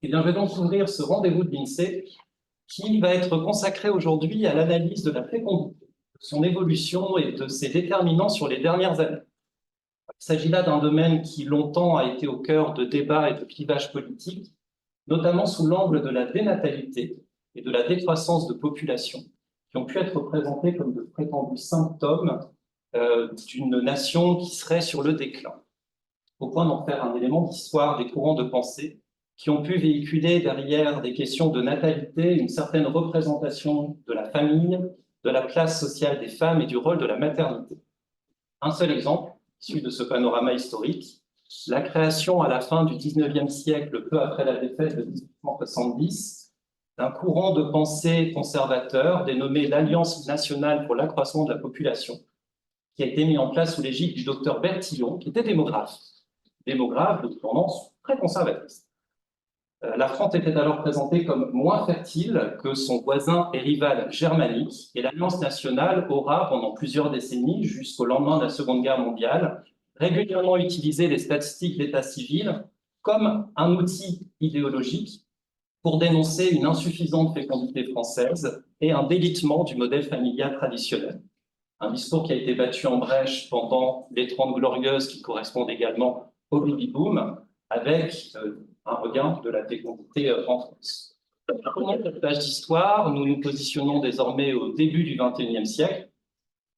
Eh bien, je vais donc ouvrir ce rendez-vous de l'INSEE qui va être consacré aujourd'hui à l'analyse de la fécondité, de son évolution et de ses déterminants sur les dernières années. Il s'agit là d'un domaine qui longtemps a été au cœur de débats et de clivages politiques, notamment sous l'angle de la dénatalité et de la décroissance de population, qui ont pu être présentés comme de prétendus symptômes d'une nation qui serait sur le déclin, au point d'en faire un élément d'histoire des courants de pensée qui ont pu véhiculer derrière des questions de natalité une certaine représentation de la famille, de la place sociale des femmes et du rôle de la maternité. Un seul exemple, issu de ce panorama historique, la création à la fin du XIXe siècle, peu après la défaite de 1870, d'un courant de pensée conservateur dénommé l'Alliance nationale pour l'accroissement de la population, qui a été mis en place sous l'égide du docteur Bertillon, qui était démographe de tendance très conservatrice. La France était alors présentée comme moins fertile que son voisin et rival germanique, et l'Alliance nationale aura, pendant plusieurs décennies, jusqu'au lendemain de la Seconde Guerre mondiale, régulièrement utilisé les statistiques d'état civil comme un outil idéologique pour dénoncer une insuffisante fécondité française et un délitement du modèle familial traditionnel. Un discours qui a été battu en brèche pendant les 30 Glorieuses, qui correspondent également au baby-boom, avec un regain de la fécondité en France. Dans cette page d'histoire, nous nous positionnons désormais au début du XXIe siècle,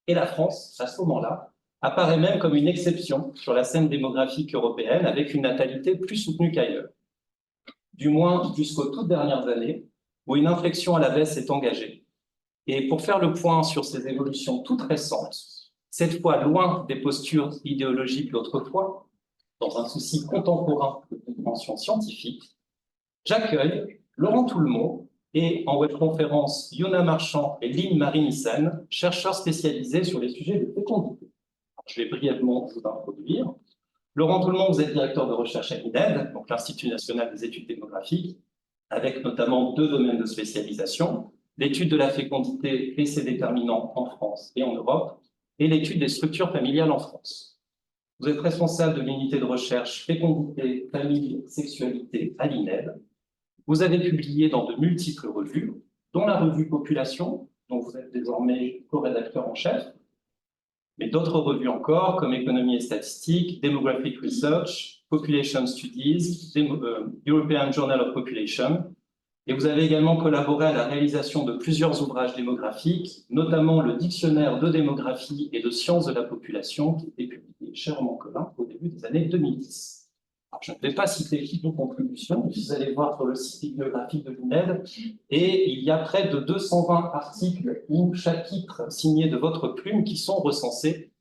et la France, à ce moment-là, apparaît même comme une exception sur la scène démographique européenne, avec une natalité plus soutenue qu'ailleurs. Du moins jusqu'aux toutes dernières années, où une inflexion à la baisse est engagée. Et pour faire le point sur ces évolutions toutes récentes, cette fois loin des postures idéologiques d'autrefois, dans un souci contemporain de compréhension scientifique, j'accueille Laurent Toulmont et en webconférence Yona Marchand et Lynn Marie-Nissen, chercheurs spécialisés sur les sujets de fécondité. Je vais brièvement vous introduire. Laurent Toulmont, vous êtes directeur de recherche à l'INED, donc l'Institut national des études démographiques, avec notamment 2 domaines de spécialisation, l'étude de la fécondité et ses déterminants en France et en Europe, et l'étude des structures familiales en France. Vous êtes responsable de l'unité de recherche fécondité, famille, sexualité à l'INED. Vous avez publié dans de multiples revues, dont la revue Population, dont vous êtes désormais co-rédacteur en chef, mais d'autres revues encore, comme Économie et Statistique, Demographic Research, Population Studies, European Journal of Population. Et vous avez également collaboré à la réalisation de plusieurs ouvrages démographiques, notamment le Dictionnaire de démographie et de sciences de la population, qui a été publié chez Roman Collin au début des années 2010. Alors, je ne vais pas citer toutes vos contributions, vous allez voir sur le site bibliographique de l'INED, et il y a près de 220 articles ou chapitres signés de votre plume qui sont recensés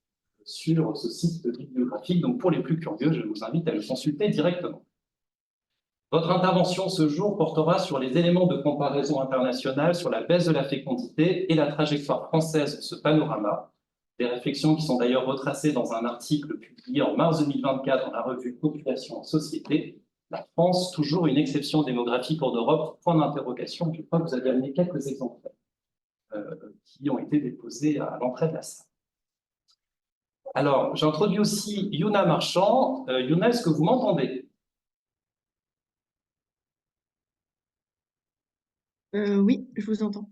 sur ce site bibliographique. Donc, pour les plus curieux, je vous invite à le consulter directement. Votre intervention ce jour portera sur les éléments de comparaison internationale sur la baisse de la fécondité et la trajectoire française de ce panorama, des réflexions qui sont d'ailleurs retracées dans un article publié en mars 2024 dans la revue Population en Société. La France, toujours une exception démographique en Europe, point d'interrogation. Je crois que vous avez amené quelques exemplaires qui ont été déposés à l'entrée de la salle. Alors, j'introduis aussi Yona Marchand. Yona, est-ce que vous m'entendez ? Oui, je vous entends.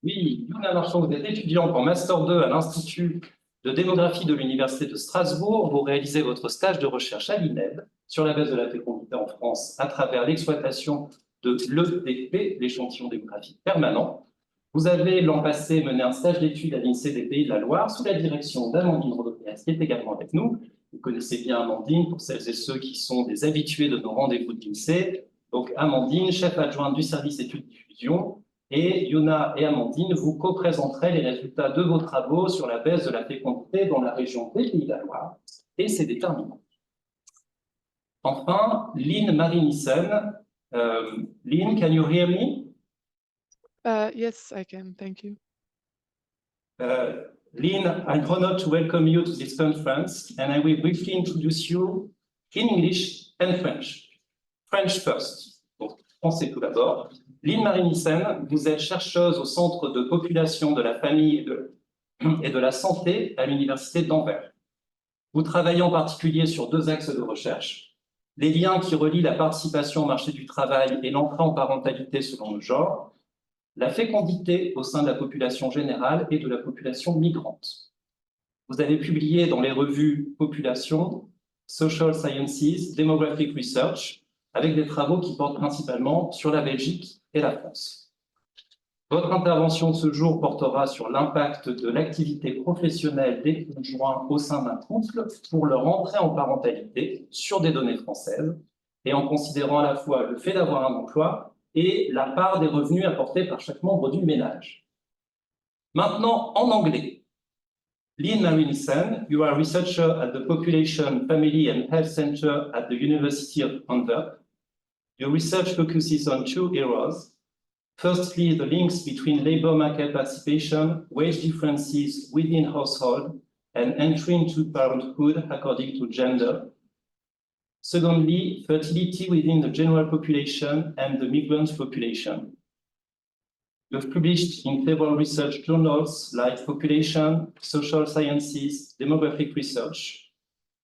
Oui, Yona Marchand, vous êtes étudiante en Master 2 à l'Institut de démographie de l'Université de Strasbourg. Vous réalisez votre stage de recherche à l'INED sur la baisse de la fécondité en France à travers l'exploitation de l'EDP, l'échantillon démographique permanent. Vous avez l'an passé mené un stage d'études à l'INSEE des Pays de la Loire sous la direction d'Amandine Rodopéas, qui est également avec nous. Vous connaissez bien Amandine, pour celles et ceux qui sont des habitués de nos rendez-vous de l'INSEE. Donc Amandine, chef adjointe du service études diffusion, et Yona et Amandine vous co-présenterez les résultats de vos travaux sur la baisse de la fécondité dans la région des Pays de la Loire et ses déterminants. Enfin, Lynn Marie-Nissen. Lynn, can you hear me? Yes, I can. Thank you. Lynn, I'm honored to welcome you to this conference, and I will briefly introduce you in English and French. French first. Donc, français tout d'abord. Lynn Marie-Nissen, vous êtes chercheuse au Centre de population de la famille et de la santé à l'Université d'Anvers. Vous travaillez en particulier sur 2 axes de recherche. les liens qui relient la participation au marché du travail et l'entrée en parentalité selon le genre, la fécondité au sein de la population générale et de la population migrante. Vous avez publié dans les revues Population, Social Sciences, Demographic Research, avec des travaux qui portent principalement sur la Belgique et la France. Votre intervention de ce jour portera sur l'impact de l'activité professionnelle des conjoints au sein d'un couple pour leur entrée en parentalité sur des données françaises et en considérant à la fois le fait d'avoir un emploi et la part des revenus apportés par chaque membre du ménage. Maintenant, en anglais. Lynn Marie Nissen, you are a researcher at the Population, Family and Health Center at the University of Antwerp. Your research focuses on two areas. Firstly, the links between labor market participation, wage differences within household, and entry into parenthood according to gender. Secondly, fertility within the general population and the migrant population. You've published in several research journals like Population, Social Sciences, Demographic Research,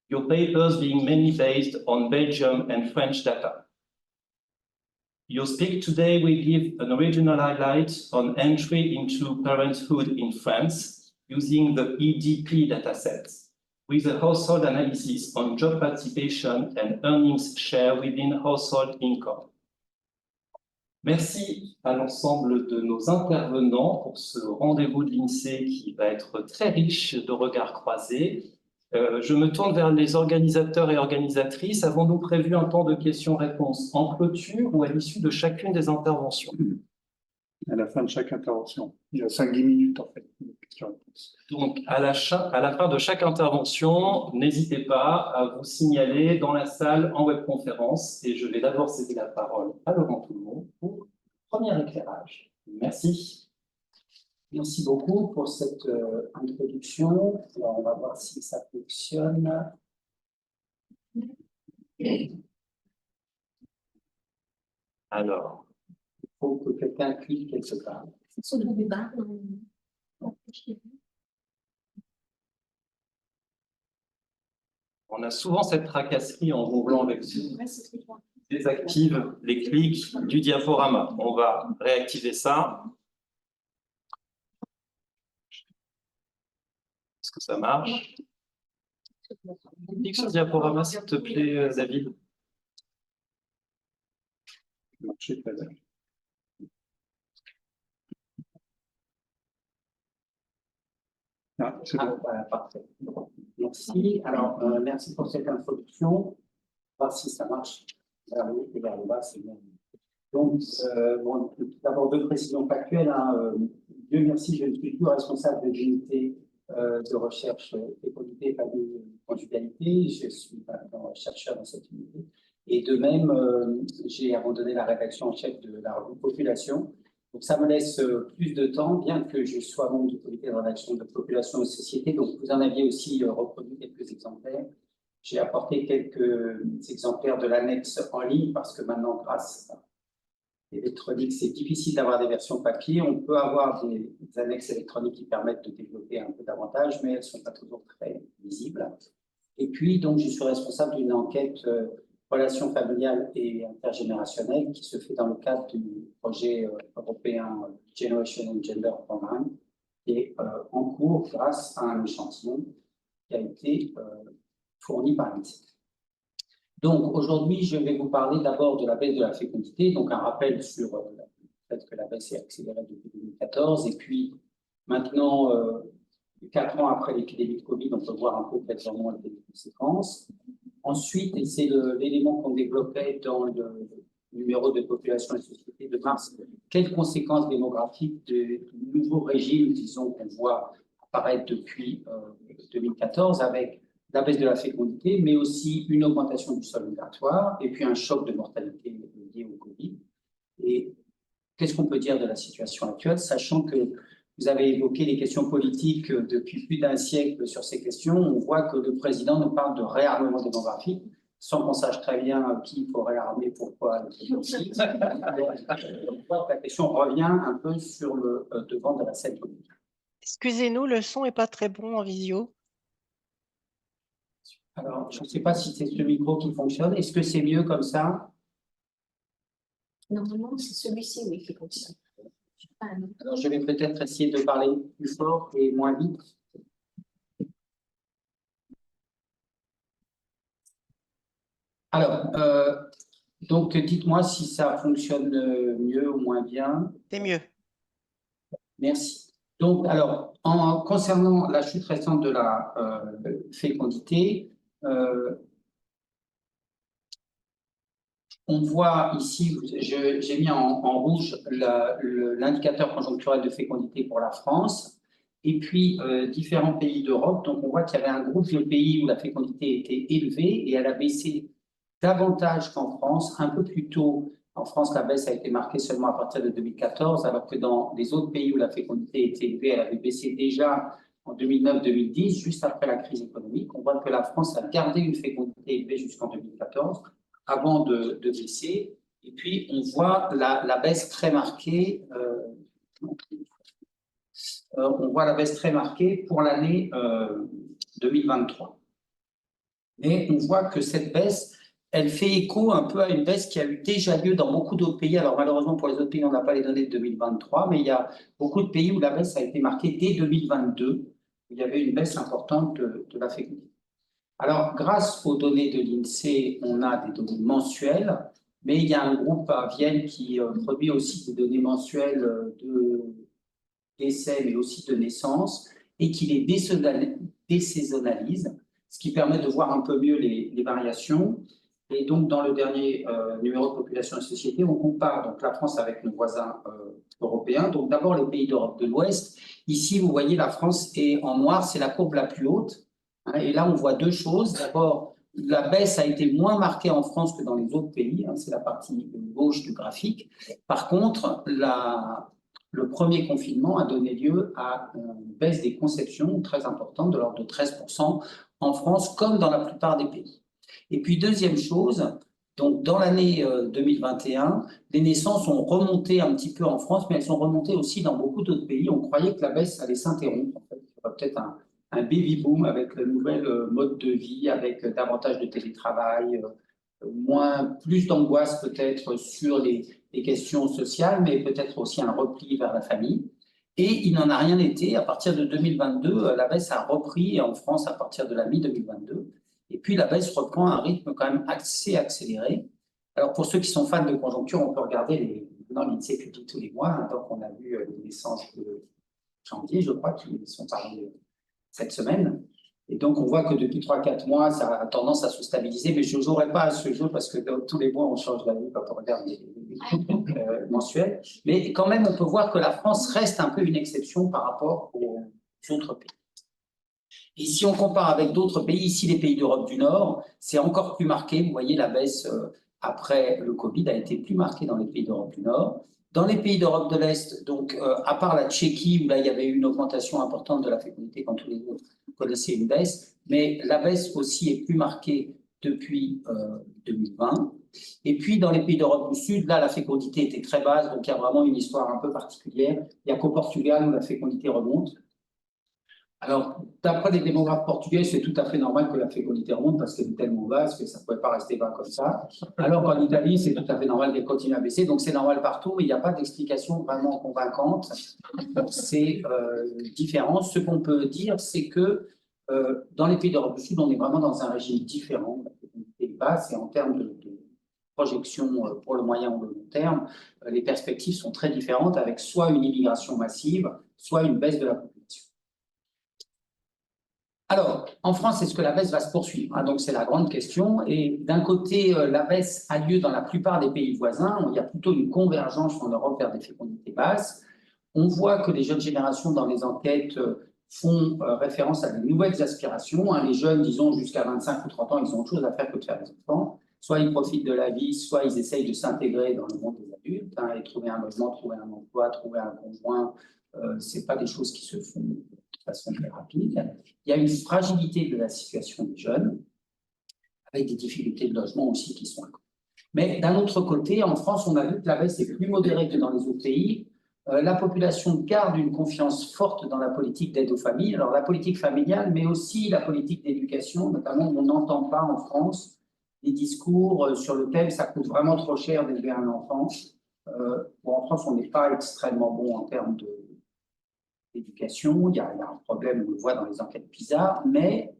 your papers being mainly based on Belgium and French data. Your speak today will give an original highlight on entry into parenthood in France using the EDP datasets, with a household analysis on job participation and earnings share within household income. Merci à l'ensemble de nos intervenants pour ce rendez-vous de l'INSEE qui va être très riche de regards croisés. Je me tourne vers les organisateurs et organisatrices. Avons-nous prévu un temps de questions-réponses en clôture ou à l'issue de chacune des interventions? À la fin de chaque intervention. Il y a 5-10 minutes en fait. De questions-réponses. Donc, à la fin de chaque intervention, n'hésitez pas à vous signaler dans la salle en webconférence. Et je vais d'abord céder la parole à Laurent Toulmont pour le premier éclairage. Merci. Merci beaucoup pour cette introduction. Alors, on va voir si ça fonctionne. Alors, il faut que quelqu'un clique quelque part. on a souvent cette tracasserie en roulant avec désactive les clics du diaporama. On va réactiver ça. Est-ce que ça marche? Clique sur le diaporama, s'il te plaît, David. Marché tout à l'heure. Ah, c'est bon. Voilà, parfait. Merci. Alors, merci pour cette introduction. On va voir si ça marche vers le haut et vers le bas, c'est bien. Donc, bon, tout d'abord, deux précisions factuelles. Hein. Dieu merci, je ne suis plus responsable de l'unité de recherche équité, famille et conjugalité. Je suis maintenant chercheur dans cette unité. Et de même, j'ai abandonné la rédaction en chef de la revue Population. Donc, ça me laisse plus de temps, bien que je sois membre du comité de rédaction de Population et Société. Donc, vous en aviez aussi reproduit quelques exemplaires. J'ai apporté quelques exemplaires de l'annexe en ligne parce que maintenant, grâce à l'électronique, c'est difficile d'avoir des versions papier. On peut avoir des annexes électroniques qui permettent de développer un peu davantage, mais elles ne sont pas toujours très visibles. Et puis, donc, je suis responsable d'une enquête relations familiales et intergénérationnelles qui se fait dans le cadre du projet européen Generation and Gender Programme qui est en cours grâce à un échantillon qui a été fourni par l'INSEE. Donc, aujourd'hui, je vais vous parler d'abord de la baisse de la fécondité, donc un rappel sur le fait que la baisse est accélérée depuis 2014, et puis maintenant, 4 ans après l'épidémie de Covid, on peut voir un peu quelles sont les conséquences. Ensuite, et c'est l'élément qu'on développait dans le numéro de Population et Société de mars, quelles conséquences démographiques de nouveaux régimes, disons, qu'on voit apparaître depuis 2014, avec la baisse de la fécondité, mais aussi une augmentation du sol migratoire, et puis un choc de mortalité lié au Covid. Et qu'est-ce qu'on peut dire de la situation actuelle, sachant que vous avez évoqué les questions politiques depuis plus d'un siècle sur ces questions. On voit que le président nous parle de réarmement démographique, sans qu'on sache très bien qui il faut réarmer, pourquoi. La question revient un peu sur le devant de la scène politique. Excusez-nous, le son n'est pas très bon en visio. Alors, je ne sais pas si c'est ce micro qui fonctionne. Est-ce que c'est mieux comme ça? Normalement, c'est celui-ci, oui, qui fonctionne. Alors, je vais peut-être essayer de parler plus fort et moins vite. Alors, donc, dites-moi si ça fonctionne mieux ou moins bien. C'est mieux. Merci. Donc, alors, concernant la chute récente de la fécondité, on voit ici, j'ai mis en rouge l'indicateur conjoncturel de fécondité pour la France, et puis différents pays d'Europe. Donc, on voit qu'il y avait un groupe de pays où la fécondité était élevée et elle a baissé davantage qu'en France, un peu plus tôt. En France, la baisse a été marquée seulement à partir de 2014, alors que dans les autres pays où la fécondité était élevée, elle avait baissé déjà en 2009-2010, juste après la crise économique. On voit que la France a gardé une fécondité élevée jusqu'en 2014, avant de baisser. Et puis, on voit la baisse très marquée. On voit la baisse très marquée pour l'année 2023. Mais on voit que cette baisse, elle fait écho un peu à une baisse qui a eu déjà lieu dans beaucoup d'autres pays. Alors malheureusement pour les autres pays, on n'a pas les données de 2023, mais il y a beaucoup de pays où la baisse a été marquée dès 2022. Il y avait une baisse importante de la fécondité. Alors grâce aux données de l'INSEE, on a des données mensuelles, mais il y a un groupe à Vienne qui produit aussi des données mensuelles de décès, mais aussi de naissance, et qui les désaisonnalise, ce qui permet de voir un peu mieux les variations. Et donc, dans le dernier numéro de Population et Société, on compare donc la France avec nos voisins européens. Donc, d'abord, les pays d'Europe de l'Ouest. Ici, vous voyez, la France est en noir, c'est la courbe la plus haute. Hein, et là, on voit deux choses. D'abord, la baisse a été moins marquée en France que dans les autres pays. Hein, c'est la partie gauche du graphique. Par contre, le premier confinement a donné lieu à une baisse des conceptions très importante, de l'ordre de 13% en France, comme dans la plupart des pays. Et puis, deuxième chose, donc dans l'année 2021, les naissances ont remonté un petit peu en France, mais elles sont remontées aussi dans beaucoup d'autres pays. On croyait que la baisse allait s'interrompre. En fait. Il y aura peut-être un baby boom avec le nouvel mode de vie, avec davantage de télétravail, plus d'angoisse peut-être sur les questions sociales, mais peut-être aussi un repli vers la famille. Et il n'en a rien été. À partir de 2022, la baisse a repris en France à partir de la mi-2022. Et puis la baisse reprend un rythme quand même assez accéléré. Alors pour ceux qui sont fans de conjoncture, on peut regarder l'INSEE publie tous les mois. Hein, donc on a vu les naissances de janvier, je crois, qui sont parlées cette semaine. Et donc, on voit que depuis 3-4 mois, ça a tendance à se stabiliser, mais je ne jouerai pas à ce jeu parce que tous les mois, on change d'avis quand on regarde les mensuels. Mais quand même, on peut voir que la France reste un peu une exception par rapport aux autres pays. Et si on compare avec d'autres pays, ici les pays d'Europe du Nord, c'est encore plus marqué. Vous voyez, la baisse après le Covid a été plus marquée dans les pays d'Europe du Nord. Dans les pays d'Europe de l'Est, donc à part la Tchéquie, où là il y avait eu une augmentation importante de la fécondité quand tous les autres connaissaient une baisse, mais la baisse aussi est plus marquée depuis 2020. Et puis dans les pays d'Europe du Sud, là la fécondité était très basse, donc il y a vraiment une histoire un peu particulière. Il n'y a qu'au Portugal où la fécondité remonte. Alors, d'après les démographes portugais, c'est tout à fait normal que la fécondité remonte parce qu'elle est tellement basse que ça ne pouvait pas rester bas comme ça. Alors qu'en Italie, c'est tout à fait normal qu'elle continue à baisser. Donc, c'est normal partout, mais il n'y a pas d'explication vraiment convaincante pour ces différences. Ce qu'on peut dire, c'est que dans les pays d'Europe du Sud, on est vraiment dans un régime différent. La fécondité est basse et en termes de projection pour le moyen ou le long terme, les perspectives sont très différentes avec soit une immigration massive, soit une baisse de la population. Alors, en France, est-ce que la baisse va se poursuivre? Donc, c'est la grande question. Et d'un côté, la baisse a lieu dans la plupart des pays voisins. Il y a plutôt une convergence en Europe vers des fécondités basses. On voit que les jeunes générations, dans les enquêtes, font référence à de nouvelles aspirations. Les jeunes, disons, jusqu'à 25 ou 30 ans, ils ont autre chose à faire que de faire des enfants. Soit ils profitent de la vie, soit ils essayent de s'intégrer dans le monde des adultes et trouver un logement, trouver un emploi, trouver un conjoint. Ce n'est pas des choses qui se font de façon très rapide. Il y a une fragilité de la situation des jeunes, avec des difficultés de logement aussi qui sont accrues. Mais d'un autre côté, en France, on a vu que la baisse est plus modérée que dans les autres pays. La population garde une confiance forte dans la politique d'aide aux familles. Alors la politique familiale, mais aussi la politique d'éducation. Notamment, on n'entend pas en France des discours sur le thème « ça coûte vraiment trop cher d'élever un enfant ». En France, on n'est pas extrêmement bon en termes d'éducation. Il y a un problème, on le voit dans les enquêtes PISA, mais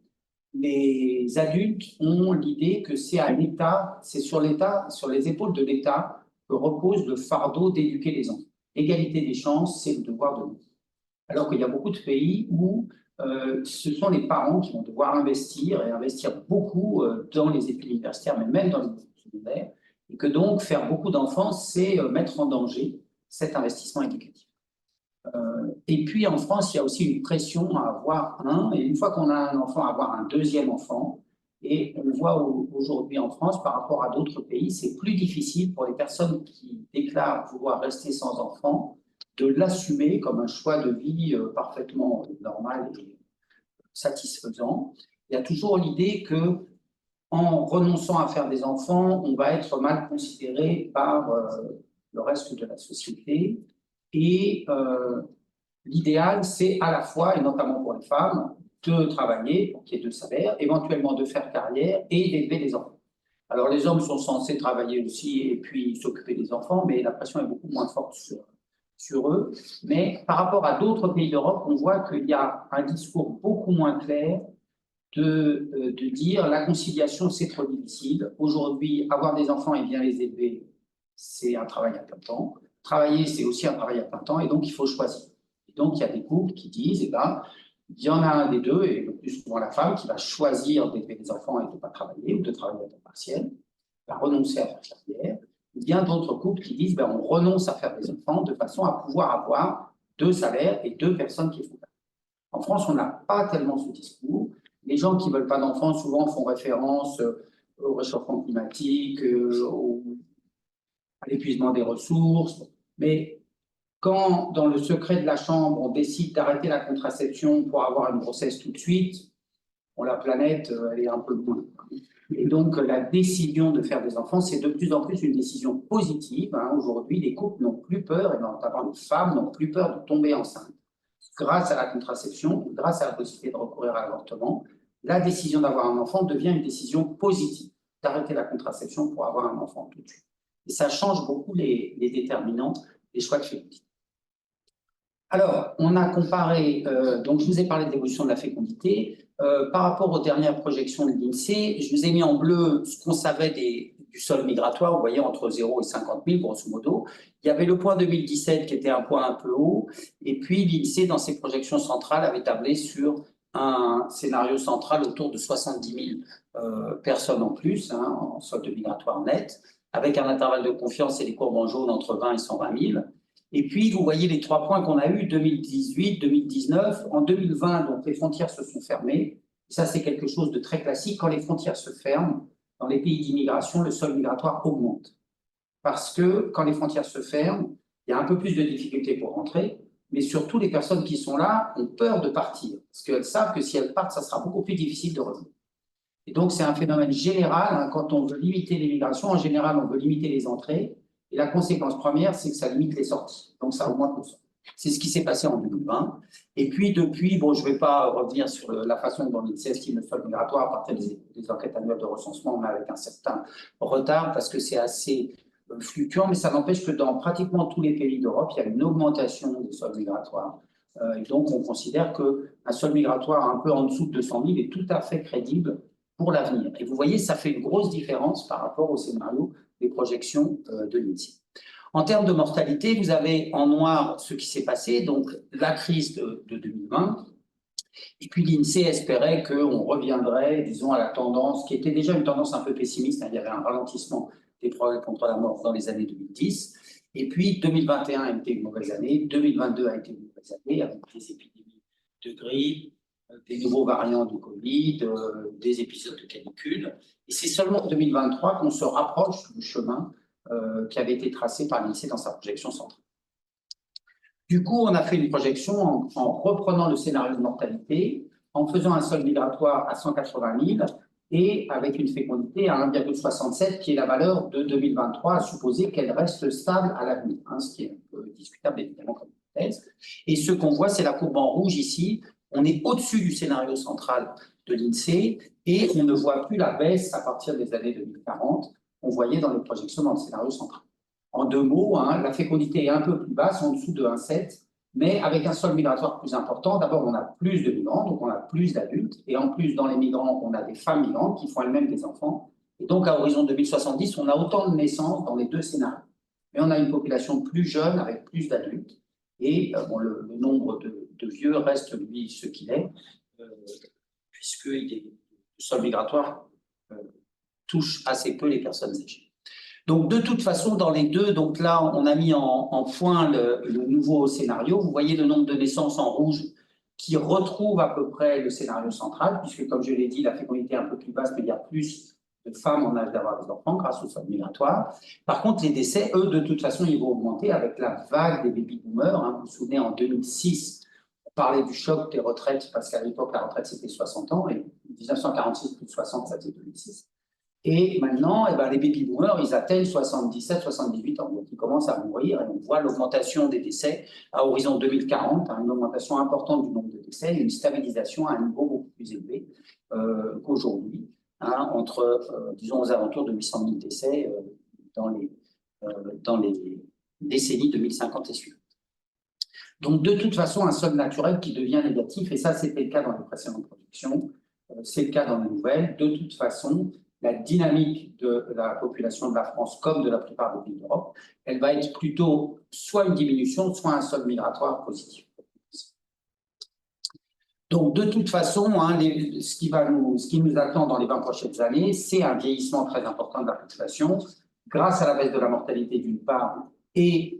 les adultes ont l'idée que c'est à l'État, c'est sur l'État, sur les épaules de l'État que repose le fardeau d'éduquer les enfants. Égalité des chances, c'est le devoir de l'État. Alors qu'il y a beaucoup de pays où ce sont les parents qui vont devoir investir, et investir beaucoup dans les études universitaires, mais même dans les études secondaires, et que donc faire beaucoup d'enfants, c'est mettre en danger cet investissement éducatif. Et puis en France, il y a aussi une pression à avoir et une fois qu'on a un enfant, avoir un deuxième enfant. Et on voit aujourd'hui en France, par rapport à d'autres pays, c'est plus difficile pour les personnes qui déclarent vouloir rester sans enfant de l'assumer comme un choix de vie parfaitement normal et satisfaisant. Il y a toujours l'idée que en renonçant à faire des enfants, on va être mal considéré par le reste de la société. Et l'idéal, c'est à la fois, et notamment pour les femmes, de travailler pour qu'il y ait 2 salaires, éventuellement de faire carrière et d'élever les enfants. Alors les hommes sont censés travailler aussi et puis s'occuper des enfants, mais la pression est beaucoup moins forte sur eux. Mais par rapport à d'autres pays d'Europe, on voit qu'il y a un discours beaucoup moins clair de dire la conciliation, c'est trop difficile. Aujourd'hui, avoir des enfants et bien les élever, c'est un travail à plein temps. Travailler, c'est aussi un travail à plein temps, et donc il faut choisir. Et donc il y a des couples qui disent, il y en a un des deux, et le plus souvent la femme, qui va choisir d'élever des enfants et de ne pas travailler, ou de travailler à temps partiel, va renoncer à faire carrière. Il y a d'autres couples qui disent, on renonce à faire des enfants de façon à pouvoir avoir 2 salaires et 2 personnes qui font. En France, on n'a pas tellement ce discours. Les gens qui ne veulent pas d'enfants, souvent, font référence au réchauffement climatique, à l'épuisement des ressources. Mais quand, dans le secret de la chambre, on décide d'arrêter la contraception pour avoir une grossesse tout de suite, la planète, elle est un peu loin. Et donc, la décision de faire des enfants, c'est de plus en plus une décision positive. Aujourd'hui, les couples n'ont plus peur, et notamment les femmes n'ont plus peur de tomber enceinte. Grâce à la contraception, grâce à la possibilité de recourir à l'avortement, la décision d'avoir un enfant devient une décision positive, d'arrêter la contraception pour avoir un enfant tout de suite. Et ça change beaucoup les déterminants des choix de fécondité. Alors, on a comparé, donc je vous ai parlé de l'évolution de la fécondité. Par rapport aux dernières projections de l'INSEE, je vous ai mis en bleu ce qu'on savait du sol migratoire, vous voyez, entre 0 et 50 000, grosso modo. Il y avait le point 2017 qui était un point un peu haut, et puis l'INSEE, dans ses projections centrales, avait tablé sur un scénario central autour de 70 000 personnes en plus, en solde migratoire net, avec un intervalle de confiance et les courbes en jaune entre 20 et 120 000. Et puis, vous voyez les 3 points qu'on a eus, 2018, 2019. En 2020, donc, les frontières se sont fermées. Ça, c'est quelque chose de très classique. Quand les frontières se ferment, dans les pays d'immigration, le sol migratoire augmente. Parce que quand les frontières se ferment, il y a un peu plus de difficultés pour rentrer, mais surtout, les personnes qui sont là ont peur de partir, parce qu'elles savent que si elles partent, ça sera beaucoup plus difficile de revenir. Et donc, c'est un phénomène général. Quand on veut limiter l'immigration, en général, on veut limiter les entrées. Et la conséquence première, c'est que ça limite les sorties. Donc, ça augmente le sol. C'est ce qui s'est passé en 2020. Et puis, depuis, je ne vais pas revenir sur la façon dont l'INSEE estime le sol migratoire à partir des enquêtes annuelles de recensement, mais avec un certain retard, parce que c'est assez fluctuant. Mais ça n'empêche que dans pratiquement tous les pays d'Europe, il y a une augmentation des sols migratoires. Et donc, on considère qu'un sol migratoire un peu en dessous de 200 000 est tout à fait crédible pour l'avenir. Et vous voyez, ça fait une grosse différence par rapport au scénario des projections de l'INSEE. En termes de mortalité, vous avez en noir ce qui s'est passé, donc la crise de 2020, et puis l'INSEE espérait qu'on reviendrait, disons, à la tendance, qui était déjà une tendance un peu pessimiste, il y avait un ralentissement des progrès contre la mort dans les années 2010, et puis 2021 a été une mauvaise année, 2022 a été une mauvaise année, avec des épidémies de grippe, des nouveaux variants du Covid, des épisodes de canicule. Et c'est seulement en 2023 qu'on se rapproche du chemin qui avait été tracé par l'INSEE dans sa projection centrale. Du coup, on a fait une projection en reprenant le scénario de mortalité, en faisant un sol migratoire à 180 000 et avec une fécondité à 1,67, qui est la valeur de 2023, à supposer qu'elle reste stable à l'avenir, ce qui est un peu discutable évidemment comme hypothèse. Et ce qu'on voit, c'est la courbe en rouge ici. On est au-dessus du scénario central de l'INSEE et on ne voit plus la baisse à partir des années 2040 qu'on voyait dans les projections dans le scénario central. En deux mots, hein, la fécondité est un peu plus basse, en dessous de 1,7, mais avec un sol migratoire plus important. D'abord, on a plus de migrants, donc on a plus d'adultes, et en plus, dans les migrants, on a des femmes migrantes qui font elles-mêmes des enfants. Et donc, à horizon 2070, on a autant de naissances dans les deux scénarios. Mais on a une population plus jeune avec plus d'adultes, et bon, le nombre de vieux reste, lui, ce qu'il est, puisque le sol migratoire touche assez peu les personnes âgées. Donc, de toute façon, dans les deux, donc là, on a mis en point le nouveau scénario. Vous voyez le nombre de naissances en rouge qui retrouve à peu près le scénario central, puisque, comme je l'ai dit, la fécondité est un peu plus basse, mais il y a plus de femmes en âge d'avoir des enfants grâce au sol migratoire. Par contre, les décès, eux, de toute façon, ils vont augmenter avec la vague des baby-boomers. Hein. Vous vous souvenez, en 2006, on parlait du choc des retraites, parce qu'à l'époque, la retraite, c'était 60 ans, et 1946, plus de 60, ça c'était 2006. Et maintenant, eh ben, les baby-boomers, ils atteignent 77, 78 ans, donc ils commencent à mourir, et on voit l'augmentation des décès à horizon 2040, hein, une augmentation importante du nombre de décès, et une stabilisation à un niveau beaucoup plus élevé qu'aujourd'hui, hein, entre, disons, aux alentours de 800 000 décès dans les décennies 2050 et suivantes. Donc, de toute façon, un sol naturel qui devient négatif, et ça, c'était le cas dans les précédentes productions, c'est le cas dans les nouvelles. De toute façon, la dynamique de la population de la France, comme de la plupart des pays d'Europe, elle va être plutôt soit une diminution, soit un sol migratoire positif. Donc, de toute façon, hein, ce qui nous attend dans les 20 prochaines années, c'est un vieillissement très important de la population, grâce à la baisse de la mortalité d'une part, et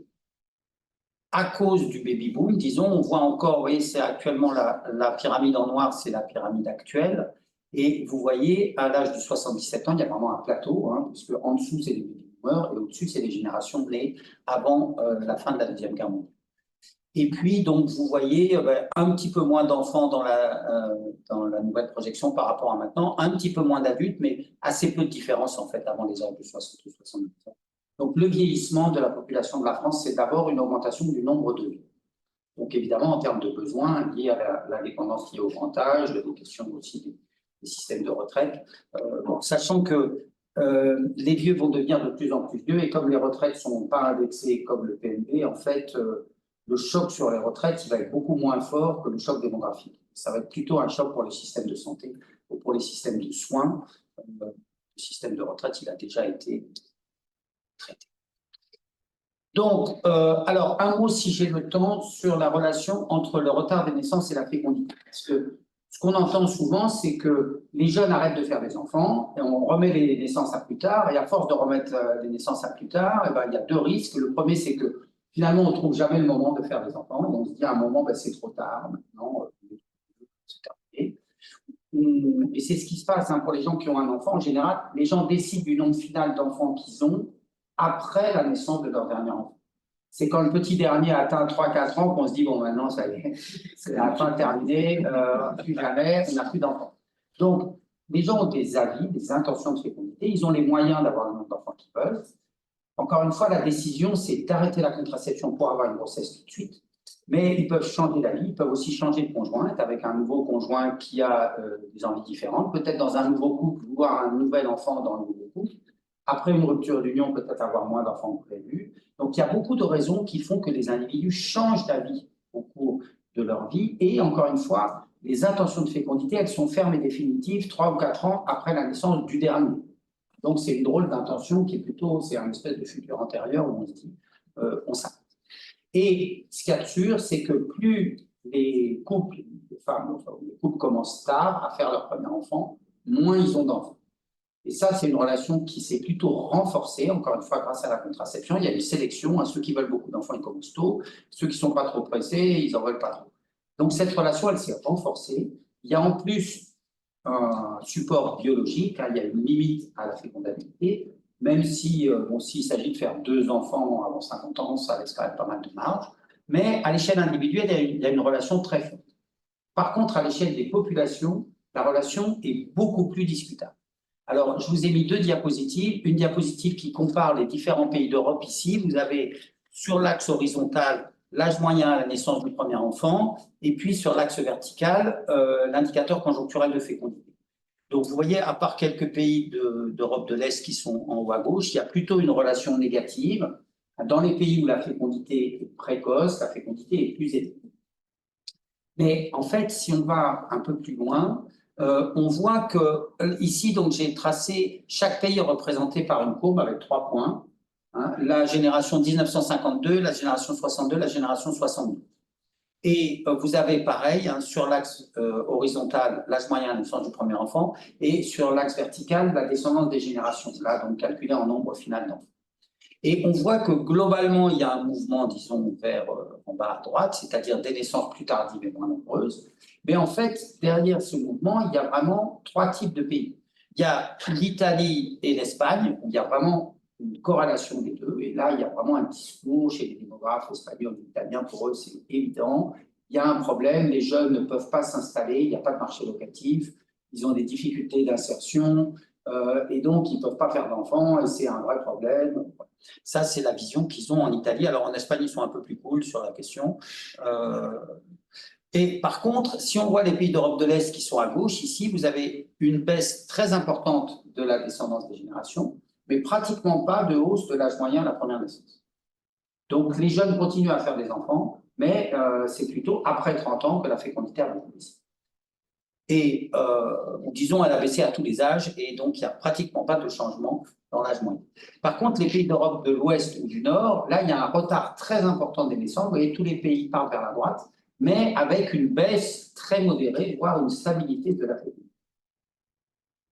à cause du baby-boom, disons, on voit encore, vous voyez, c'est actuellement la pyramide en noir, c'est la pyramide actuelle. Et vous voyez, à l'âge de 77 ans, il y a vraiment un plateau, hein, puisque en dessous, c'est les baby-boomers, et au-dessus, c'est les générations nées avant la fin de la Deuxième Guerre mondiale. Et puis, donc, vous voyez un petit peu moins d'enfants dans la nouvelle projection par rapport à maintenant, un petit peu moins d'adultes, mais assez peu de différence, en fait, avant les âges de 60 ou 70 ans. Donc, le vieillissement de la population de la France, c'est d'abord une augmentation du nombre de vies. Donc, évidemment, en termes de besoins liés à la dépendance liée au grand âge, des questions aussi des systèmes de retraite, bon, sachant que les vieux vont devenir de plus en plus vieux et comme les retraites ne sont pas indexées comme le PNB, en fait, le choc sur les retraites, il va être beaucoup moins fort que le choc démographique. Ça va être plutôt un choc pour les systèmes de santé ou pour les systèmes de soins. Le système de retraite, il a déjà été traité. Donc, alors, un mot, si j'ai le temps, sur la relation entre le retard des naissances et la fécondité. Parce que ce qu'on entend souvent, c'est que les jeunes arrêtent de faire des enfants et on remet les naissances à plus tard. Et à force de remettre les naissances à plus tard, eh ben, il y a deux risques. Le premier, c'est que finalement, on ne trouve jamais le moment de faire des enfants. Et on se dit à un moment, ben, c'est trop tard, maintenant, c'est terminé. Et c'est ce qui se passe hein, pour les gens qui ont un enfant. En général, les gens décident du nombre final d'enfants qu'ils ont après la naissance de leur dernier enfant. C'est quand le petit dernier atteint 3-4 ans qu'on se dit, bon, maintenant, ça y est, c'est la fin terminée, plus jamais, on n'a plus d'enfants. Donc, les gens ont des avis, des intentions de fécondité, ils ont les moyens d'avoir le nombre d'enfants qu'ils veulent. Encore une fois, la décision, c'est d'arrêter la contraception pour avoir une grossesse tout de suite. Mais ils peuvent changer d'avis, ils peuvent aussi changer de conjoint, être avec un nouveau conjoint qui a des envies différentes, peut-être dans un nouveau couple, vouloir un nouvel enfant dans le nouveau couple. Après une rupture d'union, peut-être avoir moins d'enfants que prévu. Donc, il y a beaucoup de raisons qui font que les individus changent d'avis au cours de leur vie. Et encore une fois, les intentions de fécondité, elles sont fermes et définitives 3 ou 4 ans après la naissance du dernier. Donc, c'est une drôle d'intention qui est plutôt, c'est un espèce de futur antérieur où on se dit, on s'arrête. Et ce qu'il y a de sûr, c'est que plus les couples, les femmes, enfin, les couples commencent tard à faire leur premier enfant, moins ils ont d'enfants. Et ça, c'est une relation qui s'est plutôt renforcée, encore une fois, grâce à la contraception. Il y a une sélection, hein, ceux qui veulent beaucoup d'enfants, ils commencent tôt. Ceux qui ne sont pas trop pressés, ils n'en veulent pas trop. Donc, cette relation, elle s'est renforcée. Il y a en plus un support biologique, hein, il y a une limite à la fécondabilité, même si, bon, s'il s'agit de faire 2 enfants avant 50 ans, ça laisse quand même pas mal de marge. Mais à l'échelle individuelle, il y a une relation très forte. Par contre, à l'échelle des populations, la relation est beaucoup plus discutable. Alors, je vous ai mis 2 diapositives. Une diapositive qui compare les différents pays d'Europe ici. Vous avez sur l'axe horizontal, l'âge moyen à la naissance du premier enfant, et puis sur l'axe vertical, l'indicateur conjoncturel de fécondité. Donc, vous voyez, à part quelques pays d'Europe de l'Est qui sont en haut à gauche, il y a plutôt une relation négative. Dans les pays où la fécondité est précoce, la fécondité est plus élevée. Mais en fait, si on va un peu plus loin, on voit que ici, donc j'ai tracé chaque pays représenté par une courbe avec 3 points. Hein, la génération 1952, la génération 62, la génération 72. Et vous avez pareil, hein, sur l'axe horizontal, l'âge moyen à la naissance du premier enfant, et sur l'axe vertical, la descendance des générations, là, donc calculé en nombre final d'enfants. Et on voit que globalement, il y a un mouvement, disons, vers en bas à droite, c'est-à-dire des naissances plus tardives et moins nombreuses. Mais en fait, derrière ce mouvement, il y a vraiment 3 types de pays. Il y a l'Italie et l'Espagne, où il y a vraiment une corrélation des deux. Et là, il y a vraiment un discours chez les démographes espagnols et italiens. Pour eux, c'est évident. Il y a un problème, les jeunes ne peuvent pas s'installer, il n'y a pas de marché locatif, ils ont des difficultés d'insertion, et donc ils ne peuvent pas faire d'enfants, et c'est un vrai problème. Ça, c'est la vision qu'ils ont en Italie. Alors, en Espagne, ils sont un peu plus cool sur la question. Et par contre, si on voit les pays d'Europe de l'Est qui sont à gauche, ici, vous avez une baisse très importante de la descendance des générations, mais pratiquement pas de hausse de l'âge moyen à la première naissance. Donc, les jeunes continuent à faire des enfants, mais c'est plutôt après 30 ans que la fécondité a beaucoup baissé. Et disons, elle a baissé à tous les âges, et donc il n'y a pratiquement pas de changement dans l'âge moyen. Par contre, les pays d'Europe de l'Ouest ou du Nord, là, il y a un retard très important des naissances. Vous voyez, tous les pays partent vers la droite, mais avec une baisse très modérée, voire une stabilité de la fécondité.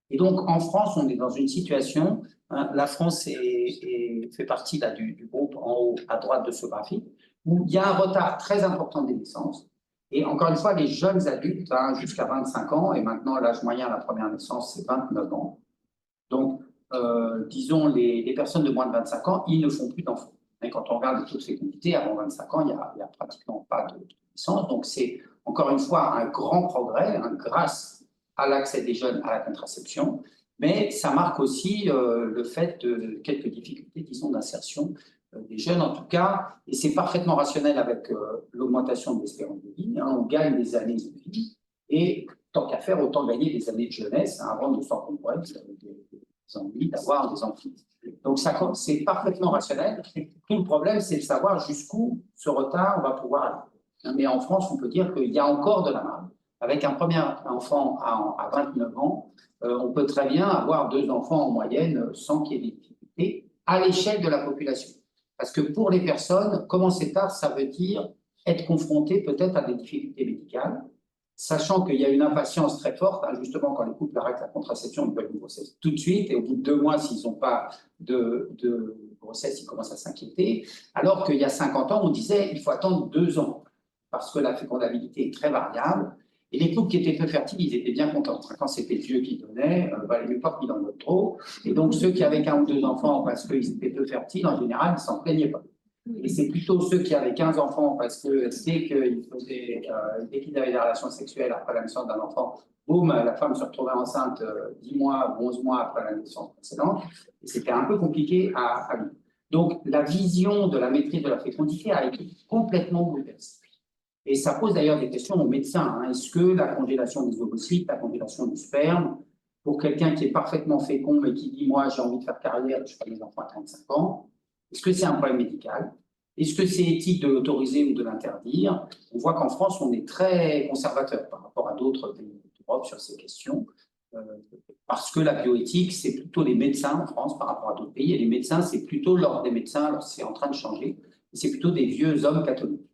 Et donc, en France, on est dans une situation, hein, la France fait partie là, du groupe en haut à droite de ce graphique, où il y a un retard très important des naissances. Et encore une fois, les jeunes adultes, hein, jusqu'à 25 ans, et maintenant l'âge moyen à la première naissance, c'est 29 ans. Donc, disons, les personnes de moins de 25 ans, ils ne font plus d'enfants. Et quand on regarde les taux de fécondité, avant 25 ans, il n'y a pratiquement pas de naissance. Donc, c'est encore une fois un grand progrès, hein, grâce à l'accès des jeunes à la contraception. Mais ça marque aussi le fait de quelques difficultés, disons, d'insertion des jeunes en tout cas, et c'est parfaitement rationnel avec l'augmentation de l'espérance de vie. Hein, on gagne des années de vie, et tant qu'à faire, autant gagner des années de jeunesse, hein, avant de s'en comprendre, des envies d'avoir des enfants. Donc c'est parfaitement rationnel. Tout le problème, c'est de savoir jusqu'où ce retard on va pouvoir aller. Mais en France, on peut dire qu'il y a encore de la marge. Avec un premier enfant à 29 ans, on peut très bien avoir 2 enfants en moyenne sans qu'il y ait des difficultés à l'échelle de la population. Parce que pour les personnes, commencer tard, ça veut dire être confronté peut-être à des difficultés médicales, sachant qu'il y a une impatience très forte, hein, justement quand les couples arrêtent la contraception, ils veulent une grossesse tout de suite, et au bout de 2 mois, s'ils n'ont pas de grossesse, ils commencent à s'inquiéter, alors qu'il y a 50 ans, on disait il faut attendre 2 ans, parce que la fécondabilité est très variable, et les couples qui étaient peu fertiles, ils étaient bien contents. Quand c'était Dieu qui donnait, il mieux pas qu'il en donne trop. Et donc, ceux qui avaient 1 ou 2 enfants parce qu'ils étaient peu fertiles, en général, ils ne s'en plaignaient pas. Et c'est plutôt ceux qui avaient 15 enfants parce que dès qu'ils avaient des relations sexuelles après la naissance d'un enfant, boum, la femme se retrouvait enceinte 10 mois ou 11 mois après la naissance précédente. Et c'était un peu compliqué à vivre. Donc, la vision de la maîtrise de la fécondité a été complètement bouleversée. Et ça pose d'ailleurs des questions aux médecins. Hein. Est-ce que la congélation des ovocytes, la congélation du sperme, pour quelqu'un qui est parfaitement fécond mais qui dit « moi, j'ai envie de faire carrière, je fais mes enfants à 35 ans », est-ce que c'est un problème médical? Est-ce que c'est éthique de l'autoriser ou de l'interdire? On voit qu'en France, on est très conservateur par rapport à d'autres pays d'Europe sur ces questions, parce que la bioéthique, c'est plutôt les médecins en France par rapport à d'autres pays, et les médecins, c'est plutôt l'ordre des médecins, alors c'est en train de changer, c'est plutôt des vieux hommes catholiques.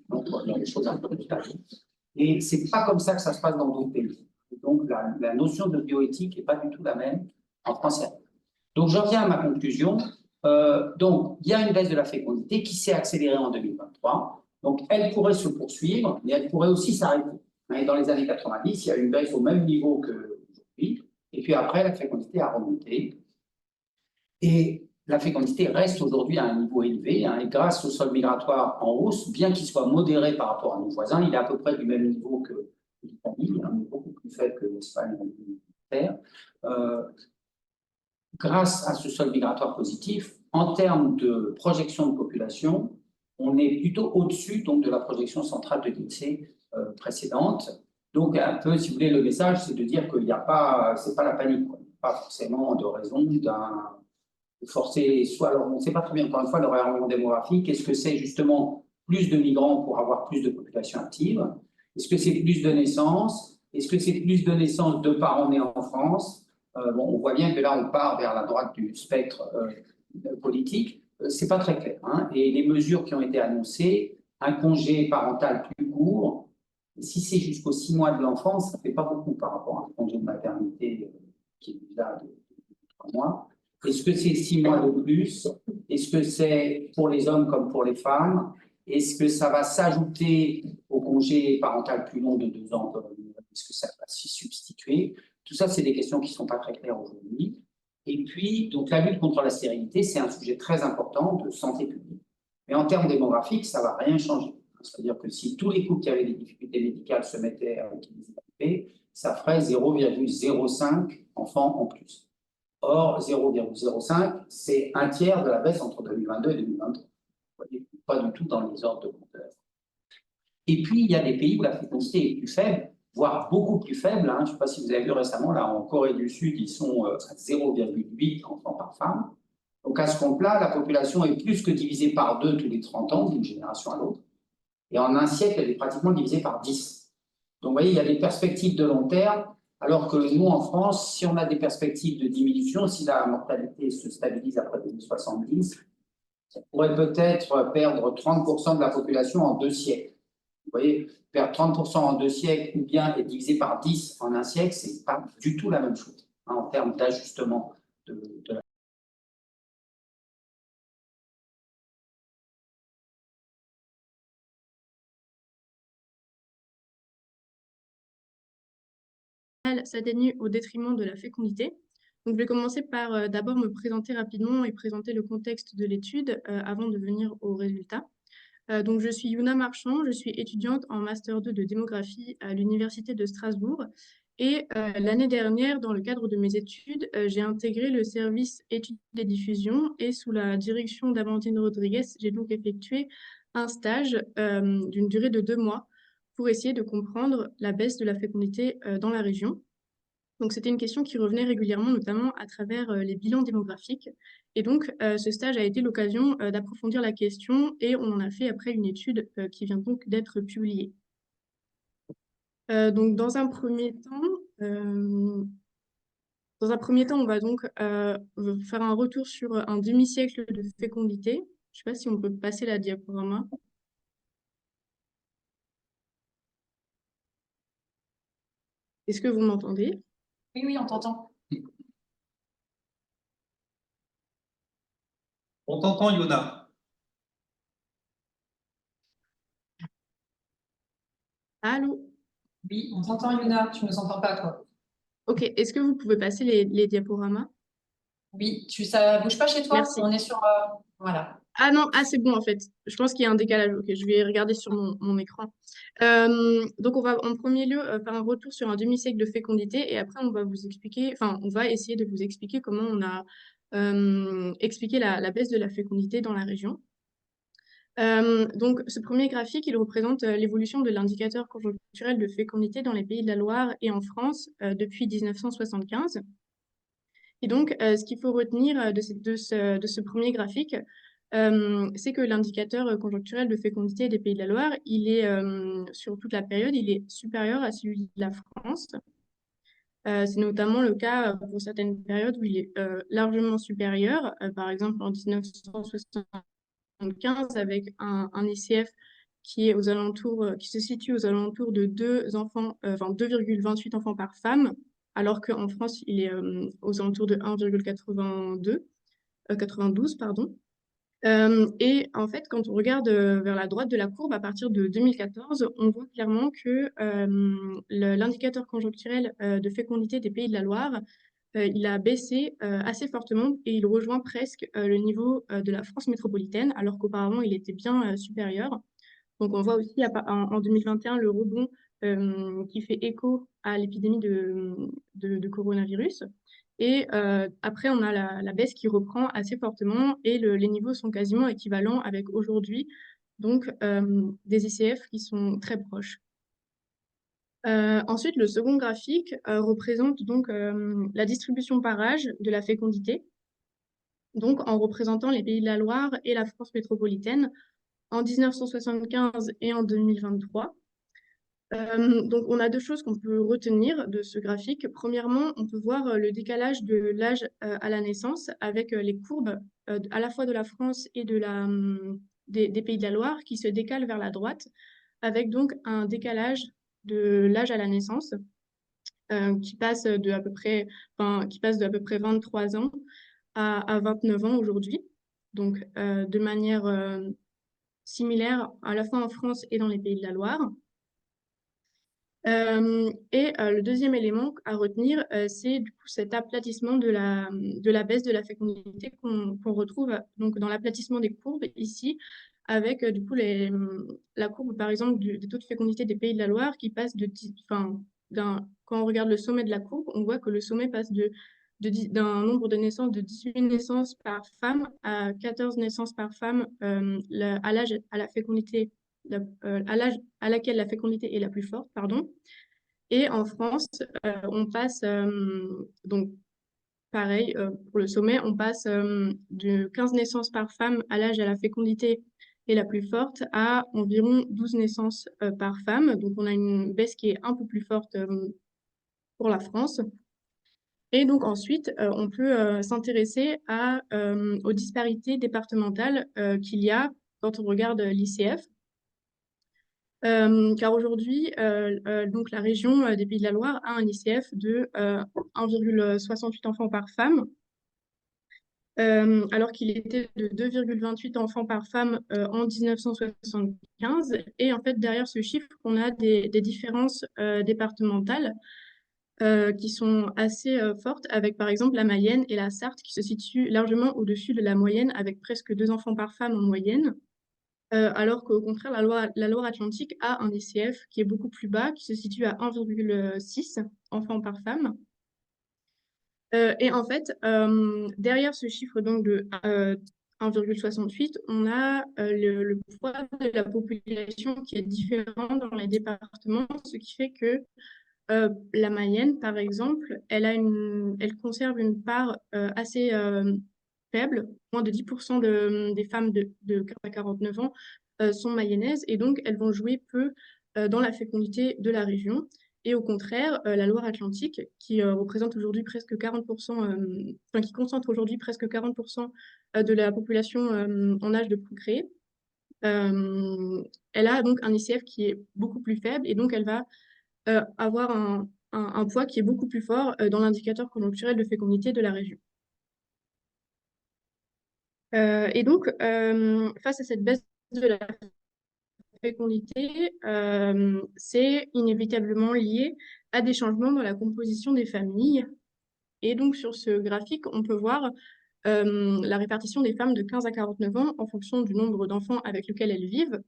Donc, il y a des choses un peu différentes. Et ce n'est pas comme ça que ça se passe dans d'autres pays. Donc, la notion de bioéthique n'est pas du tout la même en France. Donc, j'en viens à ma conclusion. Donc, il y a une baisse de la fécondité qui s'est accélérée en 2023. Donc, elle pourrait se poursuivre, mais elle pourrait aussi s'arrêter. Et dans les années 90, il y a eu une baisse au même niveau qu'aujourd'hui. Et puis après, la fécondité a remonté. Et la fécondité reste aujourd'hui à un niveau élevé, hein, et grâce au sol migratoire en hausse, bien qu'il soit modéré par rapport à nos voisins, il est à peu près du même niveau que l'Italie, hein, beaucoup plus faible que l'Espagne et l'Angleterre. Grâce à ce sol migratoire positif, en termes de projection de population, on est plutôt au-dessus donc, de la projection centrale de l'INSEE précédente. Donc, un peu, si vous voulez, le message, c'est de dire qu'il n'y a pas, c'est pas la panique, quoi. Pas forcément de raison de forcer, soit, alors on ne sait pas très bien, encore une fois, le réarmement démographique, est-ce que c'est justement plus de migrants pour avoir plus de population active? Est-ce que c'est plus de naissances? Est-ce que c'est plus de naissances de parents nés en France? Bon, on voit bien que là, on part vers la droite du spectre politique. C'est pas très clair, hein. Et les mesures qui ont été annoncées, un congé parental plus court, si c'est jusqu'aux 6 mois de l'enfant, ça ne fait pas beaucoup par rapport à un congé de maternité qui est déjà de 3 mois. Est-ce que c'est 6 mois de plus? Est-ce que c'est pour les hommes comme pour les femmes? Est-ce que ça va s'ajouter au congé parental plus long de 2 ans? Est-ce que ça va s'y substituer? Tout ça, c'est des questions qui ne sont pas très claires aujourd'hui. Et puis, donc, la lutte contre la stérilité, c'est un sujet très important de santé publique. Mais en termes démographiques, ça ne va rien changer. C'est-à-dire que si tous les couples qui avaient des difficultés médicales se mettaient à utiliser l'IVG, ça ferait 0,05 enfants en plus. Or, 0,05, c'est un tiers de la baisse entre 2022 et 2023. Vous voyez, pas du tout dans les ordres de grandeur. Et puis, il y a des pays où la fécondité est plus faible, voire beaucoup plus faible, hein. Je ne sais pas si vous avez vu récemment, là, en Corée du Sud, ils sont à 0,8 enfants par femme. Donc, à ce compte-là, la population est plus que divisée par 2 tous les 30 ans, d'une génération à l'autre. Et en un siècle, elle est pratiquement divisée par 10. Donc, vous voyez, il y a des perspectives de long terme, alors que nous, en France, si on a des perspectives de diminution, si la mortalité se stabilise après 2070, on pourrait peut-être perdre 30% de la population en 2 siècles. Vous voyez, perdre 30% en 2 siècles ou bien être divisé par 10 en un siècle, ce n'est pas du tout la même chose, hein, en termes d'ajustement de la. S'atténue au détriment de la fécondité. Donc, je vais commencer par d'abord me présenter rapidement et présenter le contexte de l'étude avant de venir aux résultats. Donc, je suis Yuna Marchand, je suis étudiante en Master 2 de démographie à l'Université de Strasbourg. Et l'année dernière, dans le cadre de mes études, j'ai intégré le service études et diffusion et sous la direction d'Amandine Rodriguez, j'ai donc effectué un stage d'une durée de 2 mois pour essayer de comprendre la baisse de la fécondité dans la région. Donc, c'était une question qui revenait régulièrement, notamment à travers les bilans démographiques. Et donc, ce stage a été l'occasion d'approfondir la question et on en a fait après une étude qui vient donc d'être publiée. Donc, dans un premier temps, on va donc faire un retour sur un demi-siècle de fécondité. Je ne sais pas si on peut passer la diaporama. Est-ce que vous m'entendez? Oui, oui, on t'entend. On t'entend, Yona. Allô? Oui, on t'entend, Yuna. Tu ne nous entends pas, toi. Ok, est-ce que vous pouvez passer les diaporamas? Oui, ça bouge pas chez toi? Merci. On est sur. Voilà. Ah non, ah c'est bon en fait. Je pense qu'il y a un décalage. Ok, je vais regarder sur mon écran. Donc on va en premier lieu faire un retour sur un demi-siècle de fécondité et après on va vous expliquer, enfin on va essayer de vous expliquer comment on a expliqué la baisse de la fécondité dans la région. Donc ce premier graphique, il représente l'évolution de l'indicateur conjoncturel de fécondité dans les Pays de la Loire et en France depuis 1975. Et donc, ce qu'il faut retenir de ce premier graphique, c'est que l'indicateur conjoncturel de fécondité des Pays de la Loire, il est, sur toute la période, il est supérieur à celui de la France. C'est notamment le cas pour certaines périodes où il est largement supérieur. Par exemple, en 1975, avec un ICF qui est aux alentours, qui se situe aux alentours de 2,28 enfants par femme, alors qu'en France, il est aux alentours de 1,92, pardon. Et en fait, quand on regarde vers la droite de la courbe, à partir de 2014, on voit clairement que l'indicateur conjoncturel de fécondité des Pays de la Loire, il a baissé assez fortement et il rejoint presque le niveau de la France métropolitaine, alors qu'auparavant, il était bien supérieur. Donc, on voit aussi en 2021 le rebond qui fait écho à l'épidémie de coronavirus. Et après, on a la baisse qui reprend assez fortement et les niveaux sont quasiment équivalents avec aujourd'hui donc des ICF qui sont très proches. Ensuite, le second graphique représente donc la distribution par âge de la fécondité, donc en représentant les Pays de la Loire et la France métropolitaine en 1975 et en 2023. Donc, on a deux choses qu'on peut retenir de ce graphique. Premièrement, on peut voir le décalage de l'âge à la naissance avec les courbes à la fois de la France et des Pays de la Loire qui se décalent vers la droite, avec donc un décalage de l'âge à la naissance qui passe de à peu près 23 ans à 29 ans aujourd'hui. Donc, de manière similaire à la fois en France et dans les Pays de la Loire. Le deuxième élément à retenir, c'est du coup cet aplatissement de la baisse de la fécondité qu'on retrouve donc dans l'aplatissement des courbes ici, avec du coup la courbe par exemple des taux de fécondité des Pays de la Loire qui passe quand on regarde le sommet de la courbe, on voit que le sommet passe d'un nombre de naissances de 18 naissances par femme à 14 naissances par femme à l'âge à la fécondité à l'âge à laquelle la fécondité est la plus forte, pardon. Et en France, on passe, donc pareil, pour le sommet, on passe de 15 naissances par femme à l'âge à la fécondité est la plus forte à environ 12 naissances par femme. Donc on a une baisse qui est un peu plus forte pour la France. Et donc ensuite, on peut s'intéresser aux disparités départementales qu'il y a quand on regarde l'ICF. Car aujourd'hui, donc la région des Pays de la Loire a un ICF de 1,68 enfants par femme, alors qu'il était de 2,28 enfants par femme en 1975. Et en fait, derrière ce chiffre, on a des différences départementales qui sont assez fortes, avec par exemple la Mayenne et la Sarthe qui se situent largement au-dessus de la moyenne, avec presque 2 enfants par femme en moyenne. Alors qu'au contraire, la Loire-Atlantique a un ICF qui est beaucoup plus bas, qui se situe à 1,6 enfants par femme. Et en fait, derrière ce chiffre donc de 1,68, on a le poids de la population qui est différent dans les départements, ce qui fait que la Mayenne, par exemple, elle conserve une part assez faible, moins de 10% des femmes de 15 à 49 ans sont mayennaises et donc elles vont jouer peu dans la fécondité de la région. Et au contraire, la Loire-Atlantique, qui représente aujourd'hui presque 40%, qui concentre aujourd'hui presque 40% de la population en âge de procréer, elle a donc un ICF qui est beaucoup plus faible et donc elle va avoir un poids qui est beaucoup plus fort dans l'indicateur conjoncturel de fécondité de la région. Et donc, face à cette baisse de la fécondité, c'est inévitablement lié à des changements dans la composition des familles. Et donc, sur ce graphique, on peut voir la répartition des femmes de 15 à 49 ans en fonction du nombre d'enfants avec lesquels elles vivent.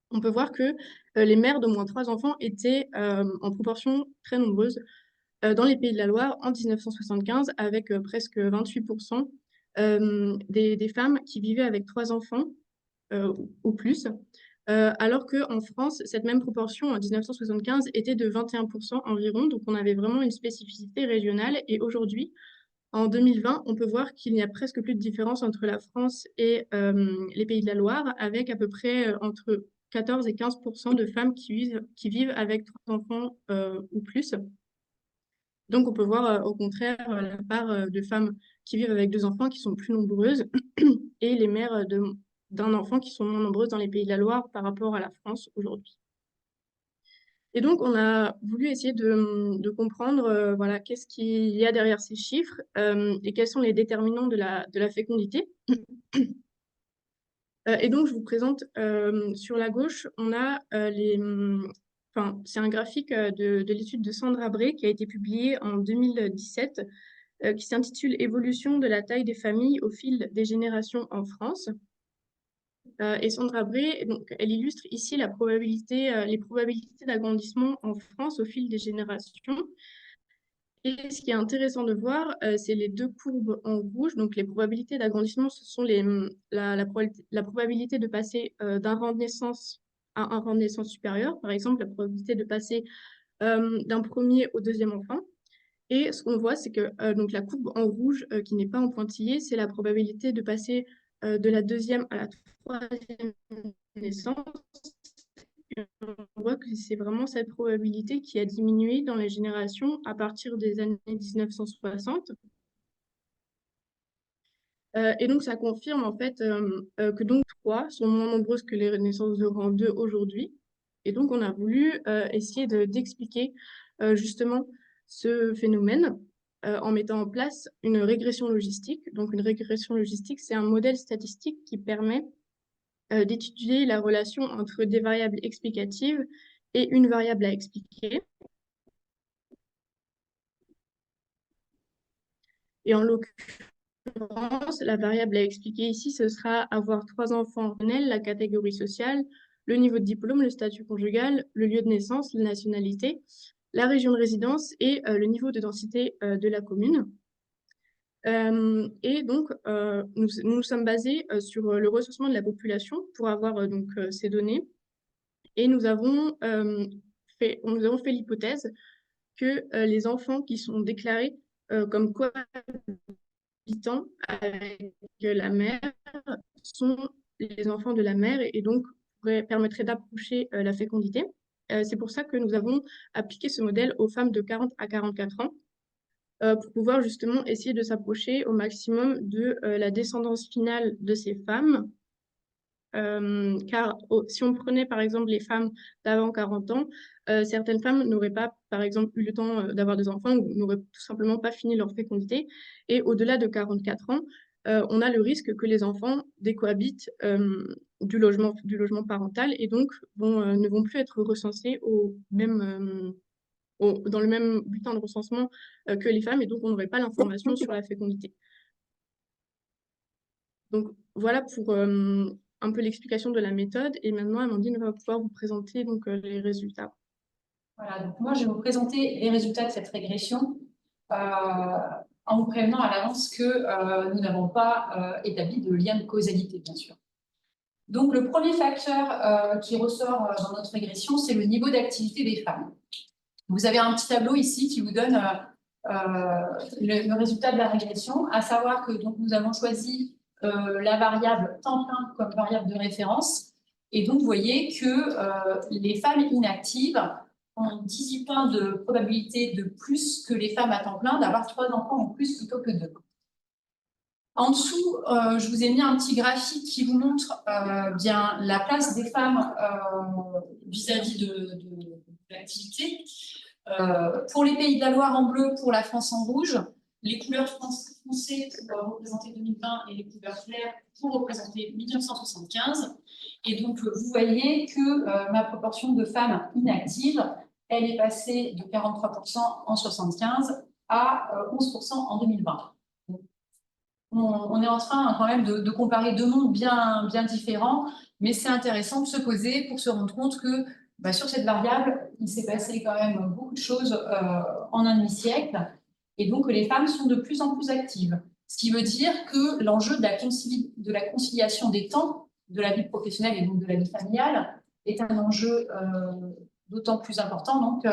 On peut voir que les mères d'au moins 3 enfants étaient en proportion très nombreuse dans les Pays de la Loire en 1975, avec presque 28% des femmes qui vivaient avec 3 enfants ou plus, alors qu'en France, cette même proportion en 1975 était de 21% environ, donc on avait vraiment une spécificité régionale. Et aujourd'hui, en 2020, on peut voir qu'il n'y a presque plus de différence entre la France et les Pays de la Loire, avec à peu près entre 14 et 15% de femmes qui vivent avec 3 enfants ou plus. Donc, on peut voir au contraire la part de femmes qui vivent avec 2 enfants qui sont plus nombreuses et les mères d'un enfant qui sont moins nombreuses dans les Pays de la Loire par rapport à la France aujourd'hui. Et donc, on a voulu essayer de comprendre voilà, qu'est-ce qu'il y a derrière ces chiffres et quels sont les déterminants de la fécondité. Et donc, je vous présente sur la gauche, on a c'est un graphique de l'étude de Sandra Bray qui a été publiée en 2017 qui s'intitule « Évolution de la taille des familles au fil des générations en France ». Et Sandra Bray, donc, elle illustre ici les probabilités d'agrandissement en France au fil des générations. Et ce qui est intéressant de voir, c'est les deux courbes en rouge. Donc, les probabilités d'agrandissement, ce sont la probabilité de passer d'un rang de naissance à un rang de naissance supérieur. Par exemple, la probabilité de passer d'un premier au deuxième enfant. Et ce qu'on voit, c'est que donc la courbe en rouge qui n'est pas en pointillé, c'est la probabilité de passer de la deuxième à la troisième naissance. Et on voit que c'est vraiment cette probabilité qui a diminué dans les générations à partir des années 1960. Et donc, ça confirme en fait que donc 3 sont moins nombreuses que les naissances de rang 2 aujourd'hui. Et donc, on a voulu essayer d'expliquer justement ce phénomène en mettant en place une régression logistique. Donc, une régression logistique, c'est un modèle statistique qui permet d'étudier la relation entre des variables explicatives et une variable à expliquer. Et en l'occurrence, la variable à expliquer ici, ce sera avoir 3 enfants personnels, la catégorie sociale, le niveau de diplôme, le statut conjugal, le lieu de naissance, la nationalité, la région de résidence et le niveau de densité de la commune. Et donc, nous nous sommes basés sur le recensement de la population pour avoir donc ces données. Et nous avons fait l'hypothèse que les enfants qui sont déclarés comme cohabitants avec la mère sont les enfants de la mère et donc permettraient d'approcher la fécondité. C'est pour ça que nous avons appliqué ce modèle aux femmes de 40 à 44 ans pour pouvoir justement essayer de s'approcher au maximum de la descendance finale de ces femmes. Car si on prenait par exemple les femmes d'avant 40 ans, certaines femmes n'auraient pas par exemple eu le temps d'avoir des enfants ou n'auraient tout simplement pas fini leur fécondité. Et au-delà de 44 ans, on a le risque que les enfants décohabitent du logement parental et donc ne vont plus être recensés dans le même bulletin de recensement que les femmes et donc on n'aurait pas l'information sur la fécondité. Donc voilà pour un peu l'explication de la méthode. Et maintenant, Amandine va pouvoir vous présenter donc, les résultats. Voilà, donc moi je vais vous présenter les résultats de cette régression en vous prévenant à l'avance que nous n'avons pas établi de lien de causalité, bien sûr. Donc le premier facteur qui ressort dans notre régression, c'est le niveau d'activité des femmes. Vous avez un petit tableau ici qui vous donne le résultat de la régression, à savoir que donc, nous avons choisi la variable temps plein comme variable de référence. Et donc, vous voyez que les femmes inactives ont 18 points de probabilité de plus que les femmes à temps plein d'avoir 3 enfants en plus plutôt que 2. En dessous, je vous ai mis un petit graphique qui vous montre bien la place des femmes vis-à-vis de l'activité. Pour les Pays de la Loire en bleu, pour la France en rouge, les couleurs foncées pour représenter 2020 et les couleurs claires pour représenter 1975. Et donc, vous voyez que ma proportion de femmes inactives, elle est passée de 43% en 1975 à 11% en 2020. On est en train quand même de comparer deux mondes bien différents, mais c'est intéressant de se poser pour se rendre compte que sur cette variable, il s'est passé quand même beaucoup de choses en un demi-siècle, et donc les femmes sont de plus en plus actives. Ce qui veut dire que l'enjeu de la conciliation des temps de la vie professionnelle et donc de la vie familiale est un enjeu d'autant plus important donc,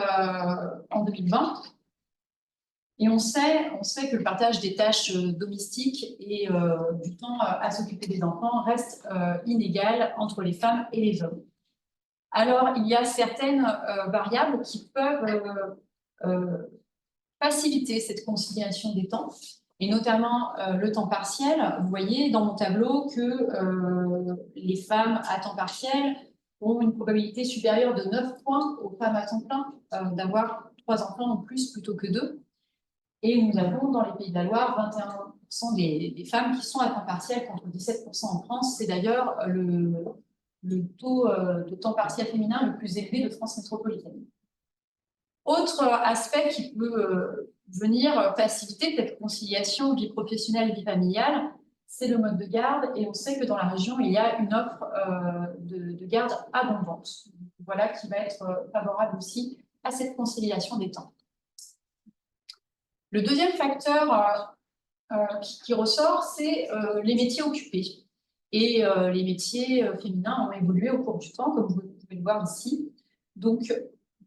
en 2020. Et on sait que le partage des tâches domestiques et du temps à s'occuper des enfants reste inégal entre les femmes et les hommes. Alors, il y a certaines variables qui peuvent faciliter cette conciliation des temps, et notamment le temps partiel. Vous voyez dans mon tableau que les femmes à temps partiel ont une probabilité supérieure de 9 points aux femmes à temps plein d'avoir 3 enfants en plus plutôt que 2. Et nous avons dans les Pays de la Loire 21% des femmes qui sont à temps partiel contre 17% en France. C'est d'ailleurs le taux de temps partiel féminin le plus élevé de France métropolitaine. Autre aspect qui peut venir faciliter cette conciliation vie professionnelle, vie familiale, c'est le mode de garde. Et on sait que dans la région, il y a une offre de garde abondante. Voilà qui va être favorable aussi à cette conciliation des temps. Le deuxième facteur qui ressort, c'est les métiers occupés. Et les métiers féminins ont évolué au cours du temps, comme vous pouvez le voir ici. Donc,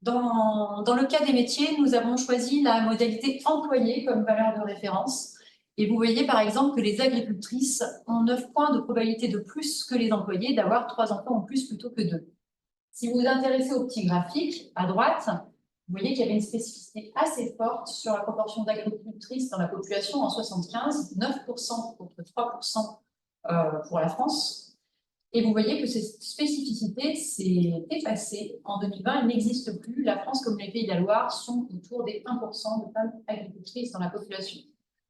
dans le cas des métiers, nous avons choisi la modalité employée comme valeur de référence. Et vous voyez par exemple que les agricultrices ont 9 points de probabilité de plus que les employés d'avoir 3 enfants en plus plutôt que 2. Si vous vous intéressez au petit graphique, à droite, vous voyez qu'il y avait une spécificité assez forte sur la proportion d'agricultrices dans la population en 75, 9% contre 3% pour la France. Et vous voyez que cette spécificité s'est effacée. En 2020, elle n'existe plus. La France, comme les Pays de la Loire, sont autour des 1% de femmes agricultrices dans la population.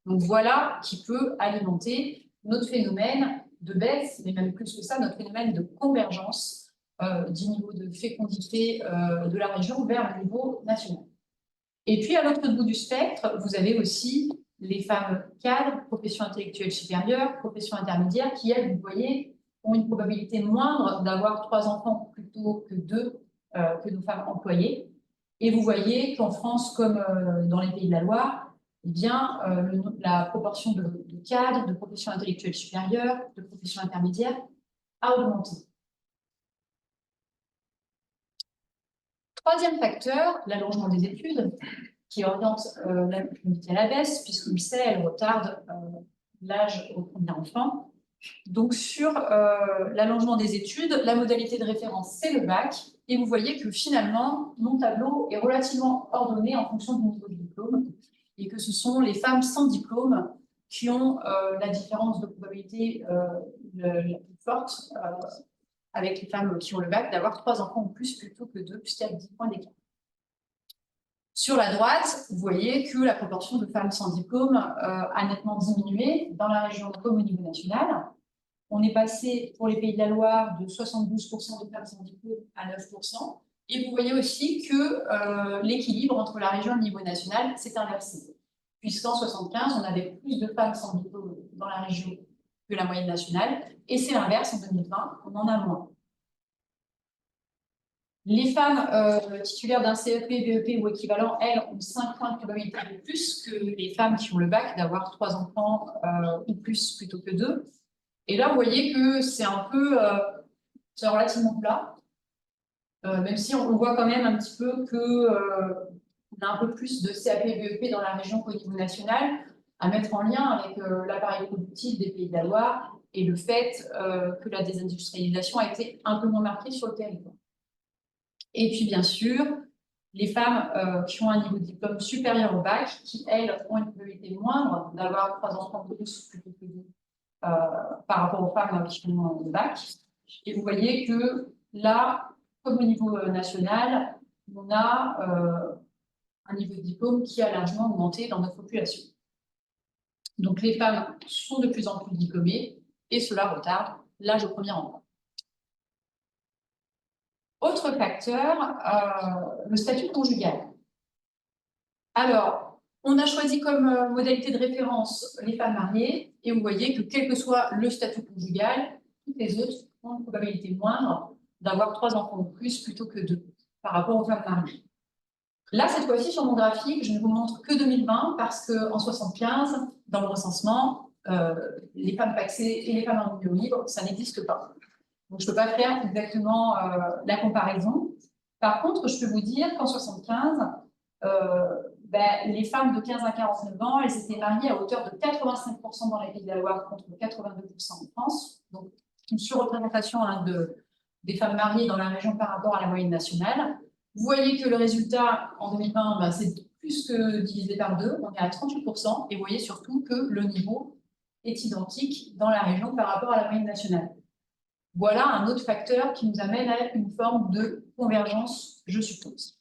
Donc voilà qui peut alimenter notre phénomène de baisse, mais même plus que ça, notre phénomène de convergence du niveau de fécondité de la région vers le niveau national. Et puis, à l'autre bout du spectre, vous avez aussi les femmes cadres, professions intellectuelles supérieures, professions intermédiaires, qui, elles, vous voyez, ont une probabilité moindre d'avoir 3 enfants plutôt que 2 que nos femmes employées. Et vous voyez qu'en France, comme dans les Pays de la Loire, eh bien, la proportion de cadres, de professions intellectuelles supérieures, de professions intermédiaires a augmenté. Troisième facteur, l'allongement des études, qui oriente la fécondité à la baisse, puisqu'on le sait, elle retarde l'âge au premier enfant. Donc, sur l'allongement des études, la modalité de référence, c'est le bac. Et vous voyez que finalement, mon tableau est relativement ordonné en fonction du niveau de diplôme, et que ce sont les femmes sans diplôme qui ont la différence de probabilité la plus forte avec les femmes qui ont le bac, d'avoir 3 enfants ou plus plutôt que 2, puisqu'il y a 10 points d'écart. Sur la droite, vous voyez que la proportion de femmes sans diplôme a nettement diminué dans la région comme au niveau national. On est passé pour les Pays de la Loire de 72% de femmes sans diplôme à 9%. Et vous voyez aussi que l'équilibre entre la région et le niveau national s'est inversé. Puisqu'en 1975, on avait plus de femmes sans diplôme dans la région que la moyenne nationale. Et c'est l'inverse en 2020, on en a moins. Les femmes titulaires d'un CEP, BEP ou équivalent, elles, ont 5 points de probabilité de plus que les femmes qui ont le bac d'avoir 3 enfants ou plus plutôt que 2. Et là, vous voyez que c'est un peu, c'est relativement plat, même si on voit quand même un petit peu qu'on a un peu plus de CAP, BEP dans la région qu'au niveau national, à mettre en lien avec l'appareil productif des Pays de la Loire et le fait que la désindustrialisation a été un peu moins marquée sur le territoire. Et puis, bien sûr, les femmes qui ont un niveau de diplôme supérieur au bac, qui, elles, ont une probabilité moindre d'avoir 3 enfants de plus plutôt que 2 par rapport aux femmes qui ont le bac. Et vous voyez que là, comme au niveau national, on a un niveau de diplôme qui a largement augmenté dans notre population. Donc, les femmes sont de plus en plus diplômées et cela retarde l'âge au premier emploi. Autre facteur, le statut conjugal. Alors, on a choisi comme modalité de référence les femmes mariées et vous voyez que quel que soit le statut conjugal, toutes les autres ont une probabilité moindre d'avoir 3 enfants ou plus plutôt que 2 par rapport aux femmes mariées. Là, cette fois-ci, sur mon graphique, je ne vous montre que 2020 parce qu'en 1975, dans le recensement, les femmes pacsées et les femmes en milieu libre, ça n'existe pas. Donc, je ne peux pas faire exactement la comparaison. Par contre, je peux vous dire qu'en 1975, les femmes de 15 à 49 ans, elles étaient mariées à hauteur de 85% dans les Pays de la Loire contre 82% en France. Donc, une surreprésentation des femmes mariées dans la région par rapport à la moyenne nationale. Vous voyez que le résultat en 2020, c'est plus que divisé par 2, on est à 38%, et vous voyez surtout que le niveau est identique dans la région par rapport à la moyenne nationale. Voilà un autre facteur qui nous amène à une forme de convergence, je suppose.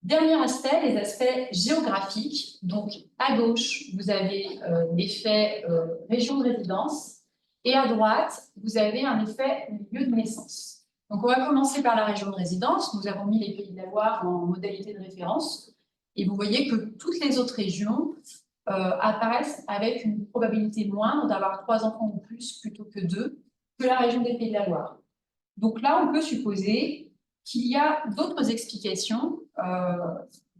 Dernier aspect, les aspects géographiques. Donc, à gauche, vous avez l'effet région de résidence, et à droite, vous avez un effet lieu de naissance. Donc, on va commencer par la région de résidence. Nous avons mis les Pays de la Loire en modalité de référence. Et vous voyez que toutes les autres régions apparaissent avec une probabilité moindre d'avoir 3 enfants ou plus plutôt que 2 que la région des Pays de la Loire. Donc là, on peut supposer qu'il y a d'autres explications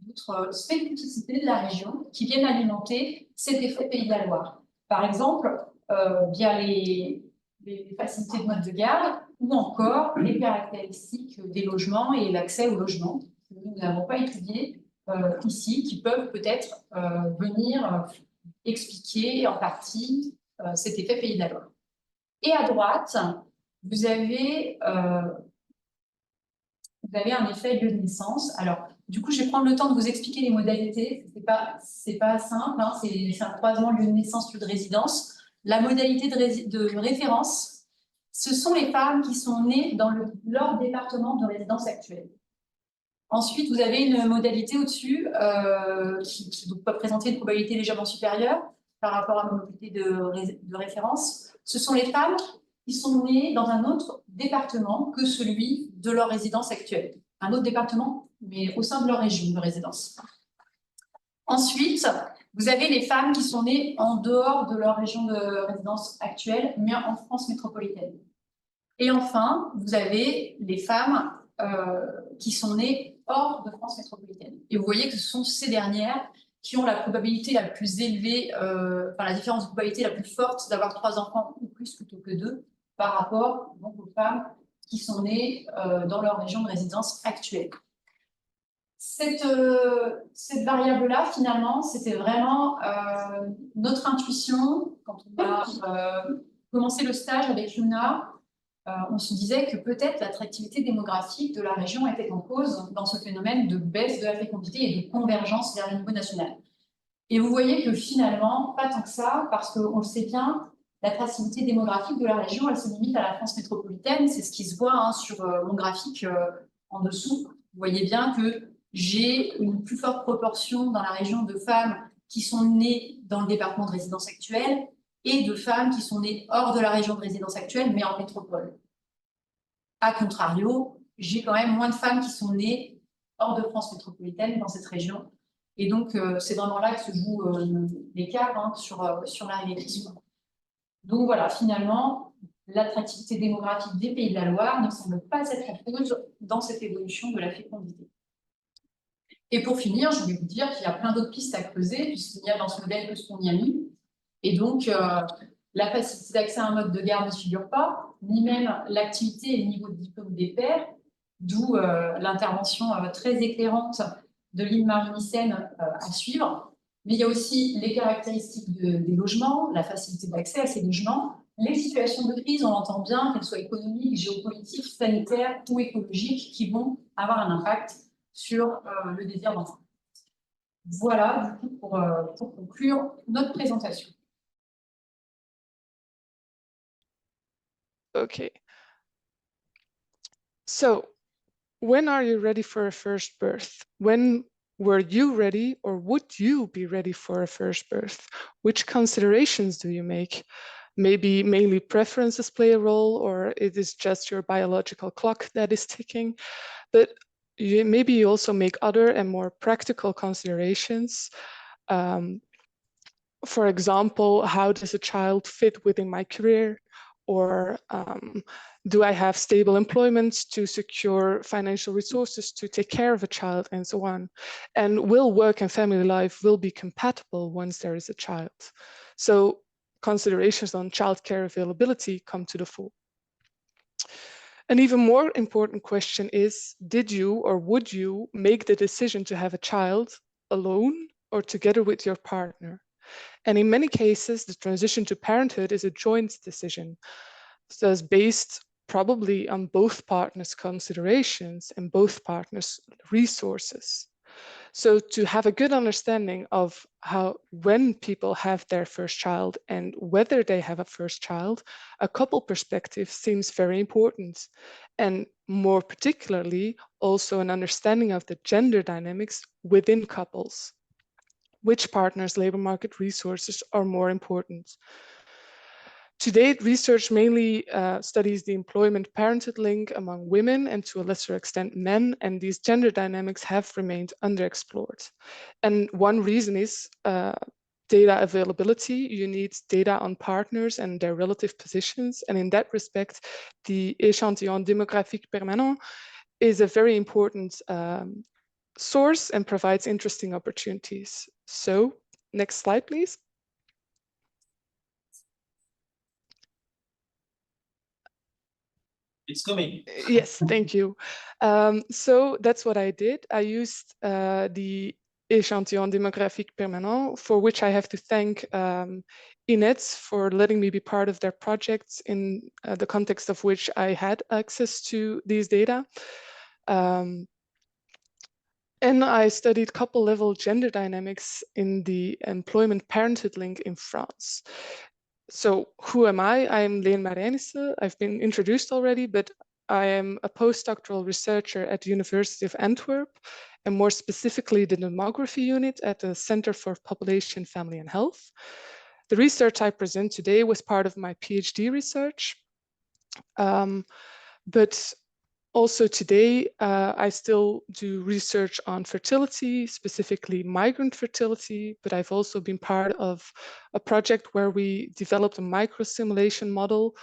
d'autres spécificités de la région qui viennent alimenter cet effet Pays de la Loire. Par exemple, via les facilités de mode de garde ou encore les caractéristiques des logements et l'accès au logement que nous n'avons pas étudié ici, qui peuvent peut-être venir expliquer en partie cet effet Pays de la Loire. Et à droite, vous avez un effet lieu de naissance. Alors, du coup, je vais prendre le temps de vous expliquer les modalités. C'est pas simple, hein, c'est un croisement lieu de naissance, lieu de résidence. La modalité de référence, ce sont les femmes qui sont nées dans leur département de résidence actuel. Ensuite, vous avez une modalité au-dessus qui peut présenter une probabilité légèrement supérieure par rapport à la modalité de référence. Ce sont les femmes qui sont nées dans un autre département que celui de leur résidence actuelle. Un autre département, mais au sein de leur région de résidence. Ensuite, vous avez les femmes qui sont nées en dehors de leur région de résidence actuelle, mais en France métropolitaine. Et enfin, vous avez les femmes qui sont nées hors de France métropolitaine. Et vous voyez que ce sont ces dernières qui ont la probabilité la plus élevée, la différence de probabilité la plus forte d'avoir 3 enfants ou plus plutôt que 2 par rapport donc, aux femmes qui sont nées dans leur région de résidence actuelle. Cette variable-là, finalement, c'était vraiment notre intuition quand on a commencé le stage avec Luna. On se disait que peut-être l'attractivité démographique de la région était en cause dans ce phénomène de baisse de la fécondité et de convergence vers le niveau national. Et vous voyez que finalement, pas tant que ça, parce qu'on le sait bien, l'attractivité démographique de la région, elle se limite à la France métropolitaine. C'est ce qui se voit sur mon graphique en dessous. Vous voyez bien que j'ai une plus forte proportion dans la région de femmes qui sont nées dans le département de résidence actuelle et de femmes qui sont nées hors de la région de résidence actuelle, mais en métropole. A contrario, j'ai quand même moins de femmes qui sont nées hors de France métropolitaine dans cette région. Et donc, c'est vraiment là que se joue l'écart sur l'arrivée crisp. Donc voilà, finalement, l'attractivité démographique des Pays de la Loire ne semble pas être en cause dans cette évolution de la fécondité. Et pour finir, je voulais vous dire qu'il y a plein d'autres pistes à creuser, puisqu'il y a dans ce modèle que ce qu'on y a mis. Et donc, la facilité d'accès à un mode de garde ne figure pas, ni même l'activité et le niveau de diplôme des pairs, d'où l'intervention très éclairante de Lynn Marie-Nissen à suivre. Mais il y a aussi les caractéristiques des logements, la facilité d'accès à ces logements, les situations de crise, on l'entend bien, qu'elles soient économiques, géopolitiques, sanitaires ou écologiques, qui vont avoir un impact sur le désir d'enfant. Voilà, du coup, pour conclure notre présentation. Okay. So, when are you ready for a first birth? When were you ready, or would you be ready for a first birth? Which considerations do you make? Maybe mainly preferences play a role, or it is just your biological clock that is ticking. But maybe you also make other and more practical considerations. For example, how does a child fit within my career? Or do I have stable employment to secure financial resources to take care of a child, and so on? And will work and family life will be compatible once there is a child? So considerations on childcare availability come to the fore. An even more important question is, did you or would you make the decision to have a child alone or together with your partner? And in many cases, the transition to parenthood is a joint decision, so it's based probably on both partners' considerations and both partners' resources. So to have a good understanding of when people have their first child and whether they have a first child, a couple perspective seems very important. And more particularly, also an understanding of the gender dynamics within couples. Which partners' labor market resources are more important? To date, research mainly studies the employment-parenthood link among women and to a lesser extent men, and these gender dynamics have remained underexplored. And one reason is data availability. You need data on partners and their relative positions, and in that respect, the échantillon démographique permanent is a very important source and provides interesting opportunities. So next slide, please. It's coming. Yes, thank you. So that's what I did. I used the Échantillon Démographique Permanent, for which I have to thank INETS for letting me be part of their projects, in the context of which I had access to these data. And I studied couple-level gender dynamics in the employment parenthood link in France. So who am I? I'm Leen Marijnissen. I've been introduced already, but I am a postdoctoral researcher at the University of Antwerp, and more specifically the demography unit at the Center for Population, Family and Health. The research I present today was part of my PhD research, but also today, I still do research on fertility, specifically migrant fertility, but I've also been part of a project where we developed a microsimulation model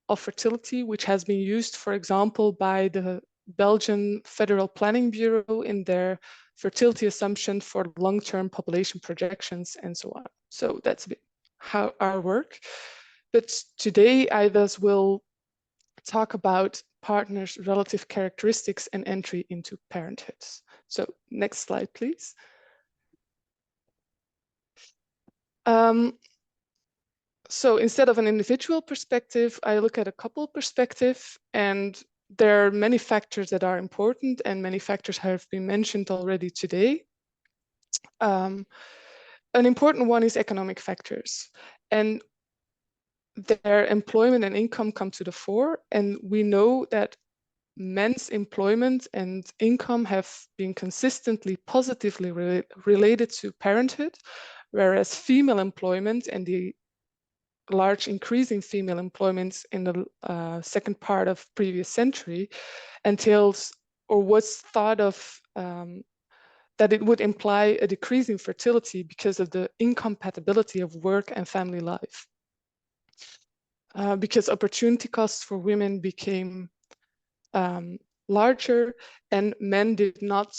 of fertility, which has been used, for example, by the Belgian Federal Planning Bureau in their fertility assumption for long-term population projections and so on. So that's a bit how our work. But today, I thus will talk about partners' relative characteristics and entry into parenthood. So next slide, please. So instead of an individual perspective, I look at a couple perspective, and there are many factors that are important, and many factors have been mentioned already today. An important one is economic factors, and their employment and income come to the fore, and we know that men's employment and income have been consistently positively related to parenthood, whereas female employment and the large increase in female employment in the second part of previous century entails, or was thought of, that it would imply a decrease in fertility because of the incompatibility of work and family life. Because opportunity costs for women became larger, and men did not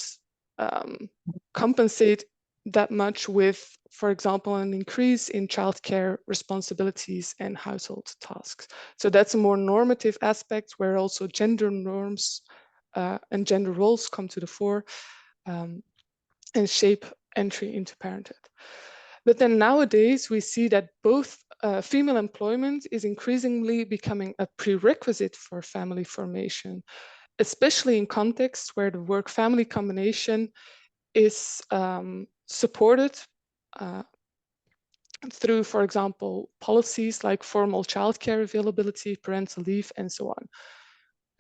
compensate that much with, for example, an increase in childcare responsibilities and household tasks. So that's a more normative aspect where also gender norms and gender roles come to the fore and shape entry into parenthood. But then nowadays we see that both female employment is increasingly becoming a prerequisite for family formation, especially in contexts where the work-family combination is supported through, for example, policies like formal childcare availability, parental leave, and so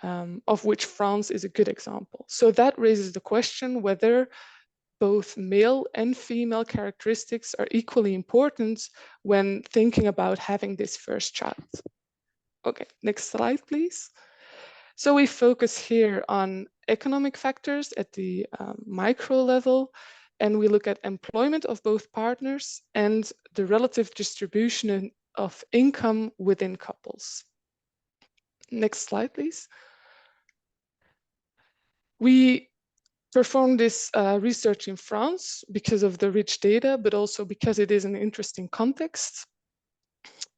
on, of which France is a good example. So that raises the question whether both male and female characteristics are equally important when thinking about having this first child. Okay, next slide, please. So we focus here on economic factors at the micro level, and we look at employment of both partners and the relative distribution of income within couples. Next slide, please. We performed this research in France because of the rich data, but also because it is an interesting context.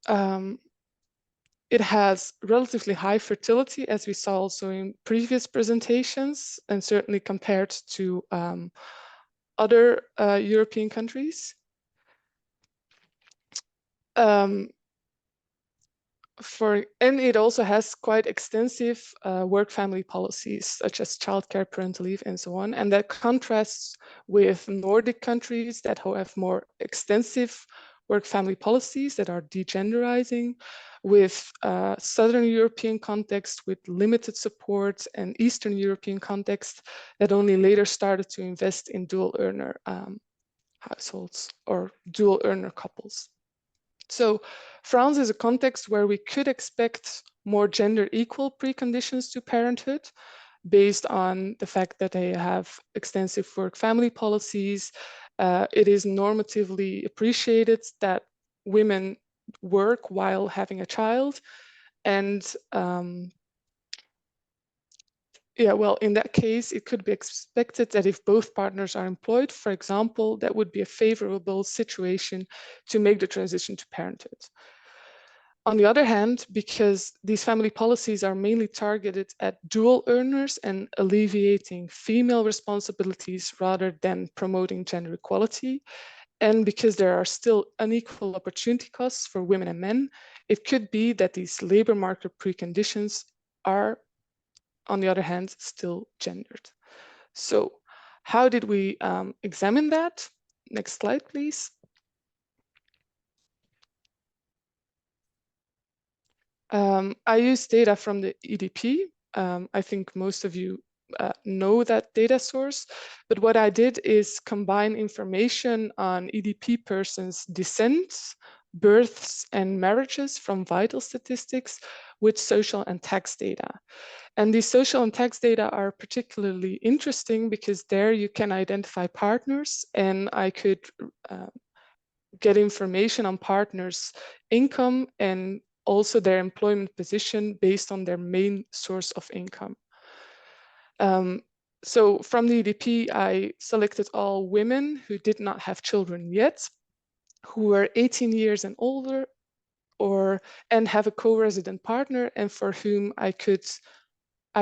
It has relatively high fertility, as we saw also in previous presentations, and certainly compared to other European countries. And it also has quite extensive work-family policies, such as childcare, parental leave, and so on. And that contrasts with Nordic countries that have more extensive work-family policies that are degenderizing, with Southern European context with limited support, and Eastern European context that only later started to invest in dual earner households or dual earner couples. So France is a context where we could expect more gender equal preconditions to parenthood based on the fact that they have extensive work-family policies. It is normatively appreciated that women work while having a child, and Yeah, well, in that case, it could be expected that if both partners are employed, for example, that would be a favorable situation to make the transition to parenthood. On the other hand, because these family policies are mainly targeted at dual earners and alleviating female responsibilities rather than promoting gender equality, and because there are still unequal opportunity costs for women and men, it could be that these labor market preconditions are, on the other hand, still gendered. So how did we examine that? Next slide, please. I use data from the EDP. I think most of you know that data source, but what I did is combine information on EDP persons' descents, births, and marriages from vital statistics with social and tax data. And these social and tax data are particularly interesting because there you can identify partners, and I could get information on partners' income and also their employment position based on their main source of income. So from the EDP, I selected all women who did not have children yet, who were 18 years and older, and have a co-resident partner, and for whom I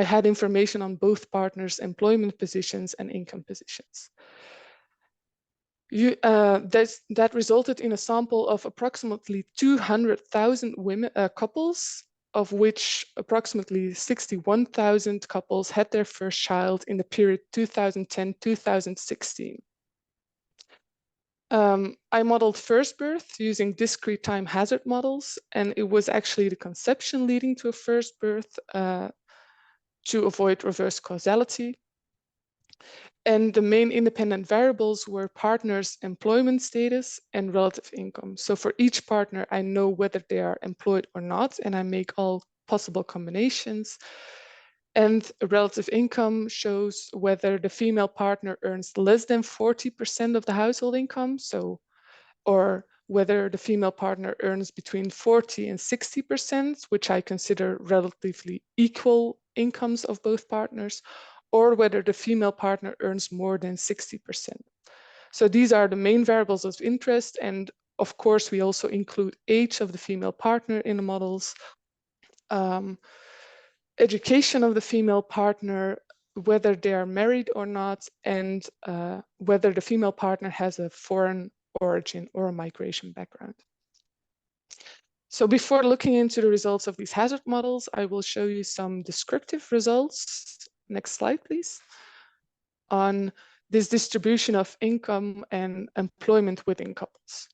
had information on both partners' employment positions and income positions. That resulted in a sample of approximately 200,000 women couples, of which approximately 61,000 couples had their first child in the period 2010-2016. I modeled first birth using discrete time hazard models, and it was actually the conception leading to a first birth to avoid reverse causality. And the main independent variables were partners' employment status and relative income. So for each partner, I know whether they are employed or not, and I make all possible combinations. And relative income shows whether the female partner earns less than 40% of the household income, or whether the female partner earns between 40 and 60%, which I consider relatively equal incomes of both partners, or whether the female partner earns more than 60%. So these are the main variables of interest. And of course, we also include age of the female partner in the models, education of the female partner, whether they are married or not, and whether the female partner has a foreign origin or a migration background. So before looking into the results of these hazard models, I will show you some descriptive results. Next slide, please. On this distribution of income and employment within couples.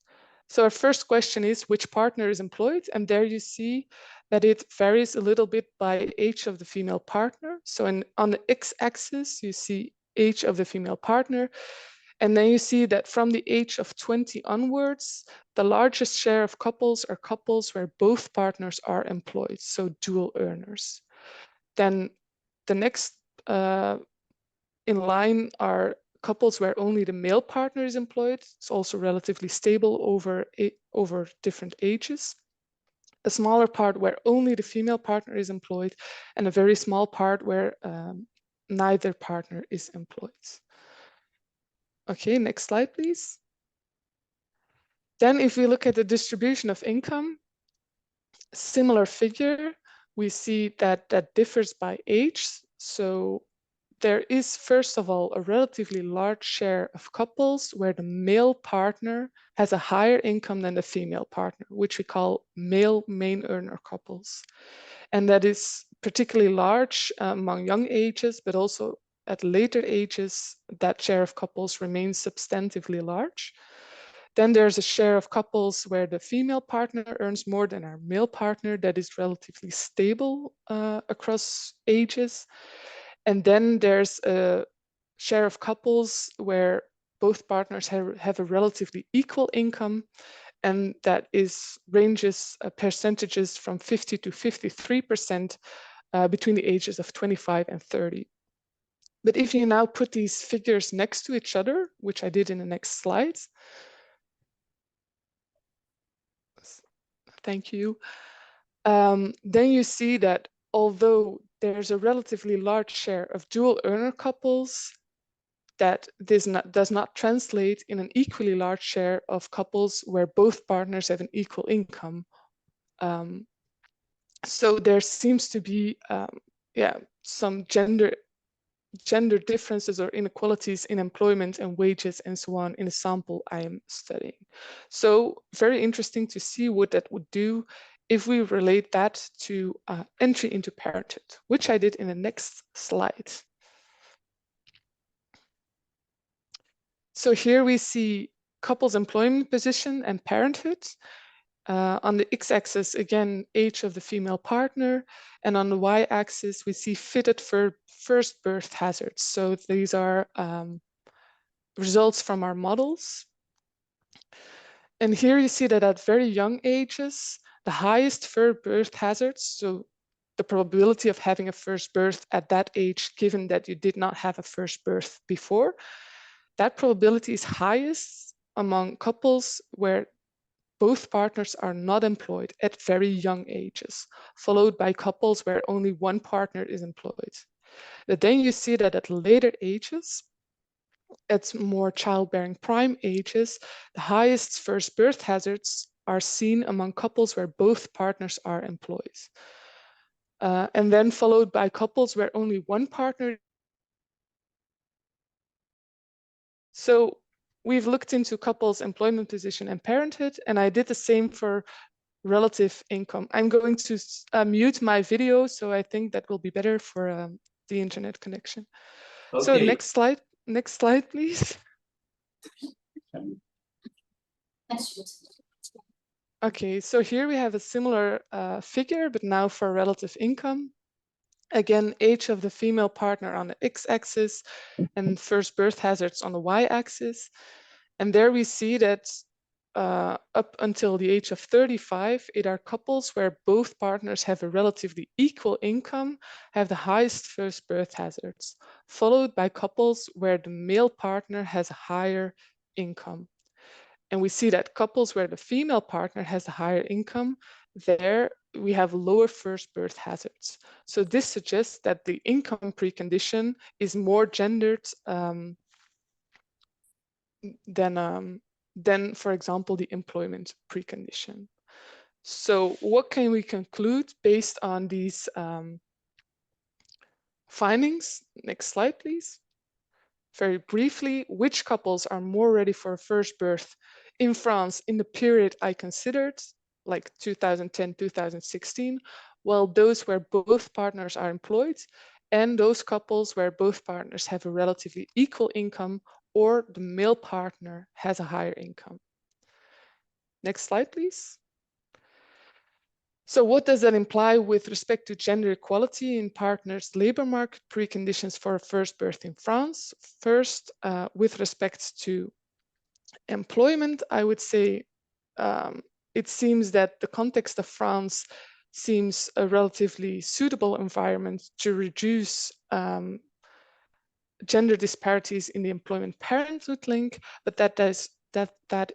So our first question is, which partner is employed? And there you see that it varies a little bit by age of the female partner. So on the x-axis, you see age of the female partner. And then you see that from the age of 20 onwards, the largest share of couples are couples where both partners are employed, so dual earners. Then the next in line are couples where only the male partner is employed. It's also relatively stable over different ages. A smaller part where only the female partner is employed, and a very small part where neither partner is employed. Okay, next slide, please. Then if we look at the distribution of income, similar figure, we see that that differs by age. So there is, first of all, a relatively large share of couples where the male partner has a higher income than the female partner, which we call male main earner couples. And that is particularly large among young ages, but also at later ages, that share of couples remains substantively large. Then there's a share of couples where the female partner earns more than our male partner that is relatively stable across ages. And then there's a share of couples where both partners have a relatively equal income, and that ranges percentages from 50 to 53% between the ages of 25 and 30. But if you now put these figures next to each other, which I did in the next slide, thank you, then you see that although there's a relatively large share of dual earner couples, that this does not translate in an equally large share of couples where both partners have an equal income. So there seems to be some gender differences or inequalities in employment and wages and so on in the sample I am studying. So very interesting to see what that would do if we relate that to entry into parenthood, which I did in the next slide. So here we see couples' employment position and parenthood. On the x-axis, again, age of the female partner, and on the y-axis, we see fitted for first birth hazards. So these are results from our models. And here you see that at very young ages, the highest first birth hazards, so the probability of having a first birth at that age, given that you did not have a first birth before, that probability is highest among couples where both partners are not employed at very young ages, followed by couples where only one partner is employed. But then you see that at later ages, at more childbearing prime ages, the highest first birth hazards are seen among couples where both partners are employed. And then followed by couples where only one partner. So we've looked into couples' employment position and parenthood, and I did the same for relative income. I'm going to mute my video, so I think that will be better for the internet connection. Okay. So next slide, please. Okay, so here we have a similar figure, but now for relative income. Again, age of the female partner on the x-axis and first birth hazards on the y-axis. And there we see that up until the age of 35, it are couples where both partners have a relatively equal income, have the highest first birth hazards, followed by couples where the male partner has a higher income. And we see that couples where the female partner has a higher income, there we have lower first birth hazards. So this suggests that the income precondition is more gendered than, for example, the employment precondition. So what can we conclude based on these findings? Next slide, please. Very briefly, which couples are more ready for a first birth in France in the period I considered, like 2010-2016, well, those where both partners are employed, and those couples where both partners have a relatively equal income or the male partner has a higher income. Next slide, please. So what does that imply with respect to gender equality in partners' labor market preconditions for a first birth in France? First, with respect to employment, I would say it seems that the context of France seems a relatively suitable environment to reduce gender disparities in the employment parenthood link, but that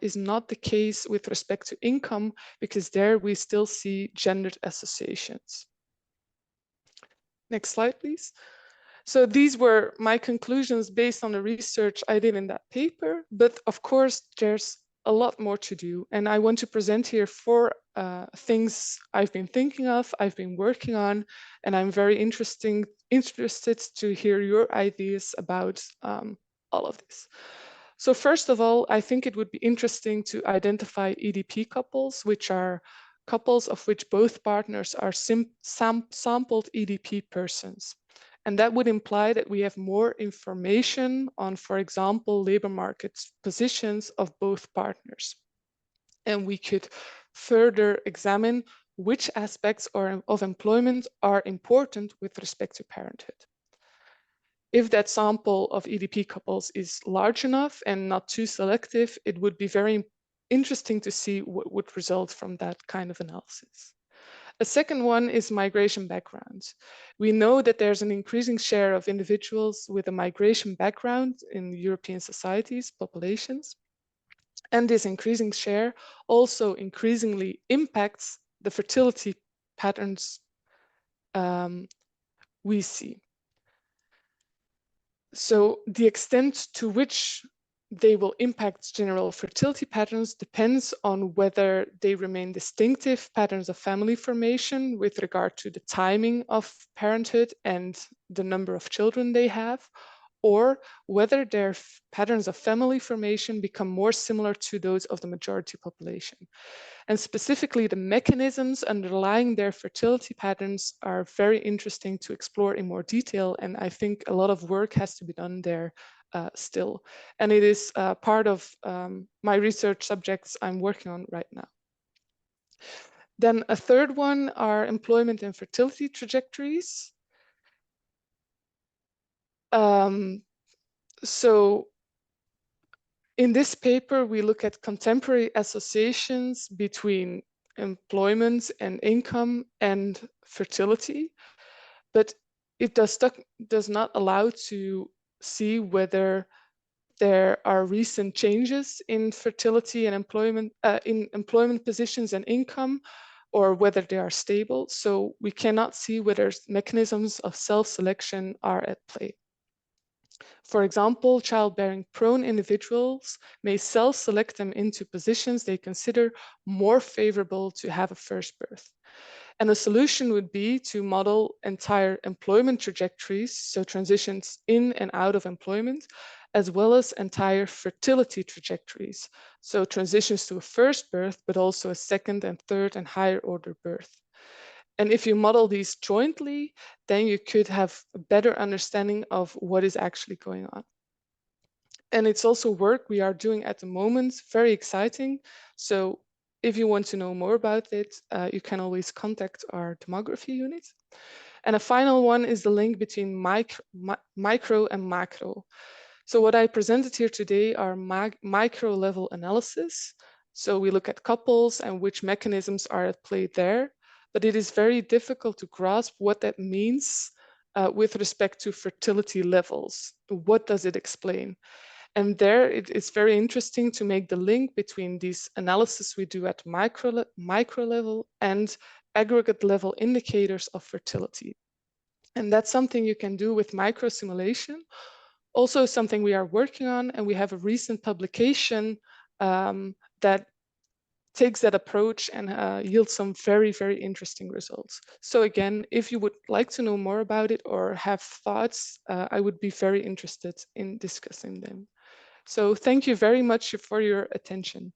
is not the case with respect to income, because there we still see gendered associations. Next slide, please. So these were my conclusions based on the research I did in that paper, but of course there's a lot more to do. And I want to present here 4 things I've been thinking of, I've been working on, and I'm very interested to hear your ideas about all of this. So first of all, I think it would be interesting to identify EDP couples, which are couples of which both partners are sampled EDP persons. And that would imply that we have more information on, for example, labor market positions of both partners. And we could further examine which aspects of employment are important with respect to parenthood. If that sample of EDP couples is large enough and not too selective, it would be very interesting to see what would result from that kind of analysis. A second one is migration background. We know that there's an increasing share of individuals with a migration background in European societies, populations. And this increasing share also increasingly impacts the fertility patterns we see. So the extent to which they will impact general fertility patterns depends on whether they remain distinctive patterns of family formation with regard to the timing of parenthood and the number of children they have, or whether their patterns of family formation become more similar to those of the majority population. And specifically, the mechanisms underlying their fertility patterns are very interesting to explore in more detail. And I think a lot of work has to be done there still. And it is part of my research subjects I'm working on right now. Then a third one are employment and fertility trajectories. So in this paper, we look at contemporary associations between employment and income and fertility, but it does not allow to see whether there are recent changes in fertility and employment, in employment positions and income, or whether they are stable. So we cannot see whether mechanisms of self-selection are at play. For example, childbearing prone individuals may self-select them into positions they consider more favorable to have a first birth. And a solution would be to model entire employment trajectories, so transitions in and out of employment, as well as entire fertility trajectories, so transitions to a first birth, but also a second and third and higher order birth. And if you model these jointly, then you could have a better understanding of what is actually going on. And it's also work we are doing at the moment, very exciting. So if you want to know more about it, you can always contact our demography unit. And a final one is the link between micro and macro. So what I presented here today are micro level analysis. So we look at couples and which mechanisms are at play there. But it is very difficult to grasp what that means with respect to fertility levels. What does it explain? And there it is very interesting to make the link between these analysis we do at micro level and aggregate level indicators of fertility. And that's something you can do with micro simulation. Also something we are working on, and we have a recent publication that takes that approach and yields some very, very interesting results. So again, if you would like to know more about it or have thoughts, I would be very interested in discussing them. So thank you very much for your attention.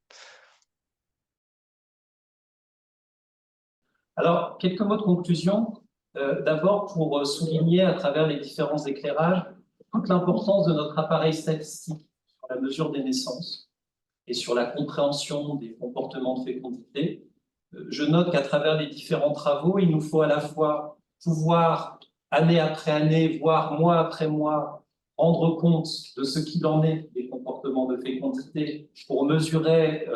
Alors, quelques mots de conclusion. D'abord, pour souligner à travers les différents éclairages toute l'importance de notre appareil statistique sur la mesure des naissances et sur la compréhension des comportements de fécondité. Je note qu'à travers les différents travaux, il nous faut à la fois pouvoir, année après année, voire mois après mois, rendre compte de ce qu'il en est des comportements de fécondité pour mesurer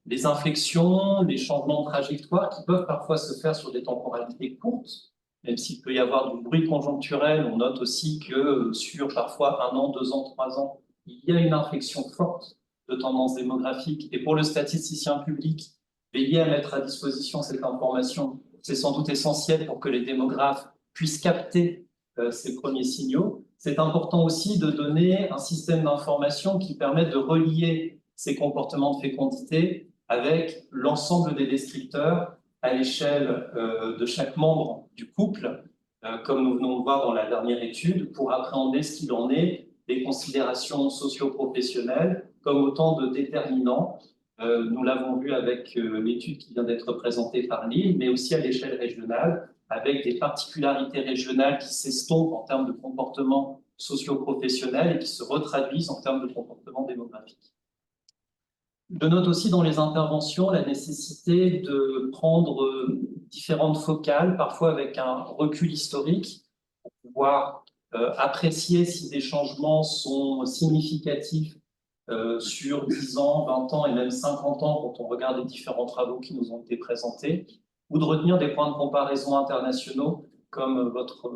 les inflexions, les changements de trajectoire qui peuvent parfois se faire sur des temporalités courtes, même s'il peut y avoir du bruit conjoncturel. On note aussi que sur parfois 1 an, 2 ans, 3 ans, il y a une inflexion forte de tendance démographique. Et pour le statisticien public, veiller à mettre à disposition cette information, c'est sans doute essentiel pour que les démographes puissent capter ces premiers signaux. C'est important aussi de donner un système d'information qui permette de relier ces comportements de fécondité avec l'ensemble des descripteurs à l'échelle de chaque membre du couple, comme nous venons de voir dans la dernière étude, pour appréhender ce qu'il en est des considérations socio-professionnelles comme autant de déterminants. Nous l'avons vu avec l'étude qui vient d'être présentée par Lille, mais aussi à l'échelle régionale, avec des particularités régionales qui s'estompent en termes de comportement socio-professionnel et qui se retraduisent en termes de comportement démographique. Je note aussi dans les interventions la nécessité de prendre différentes focales, parfois avec un recul historique, pour pouvoir apprécier si des changements sont significatifs sur 10 ans, 20 ans et même 50 ans quand on regarde les différents travaux qui nous ont été présentés, ou de retenir des points de comparaison internationaux comme votre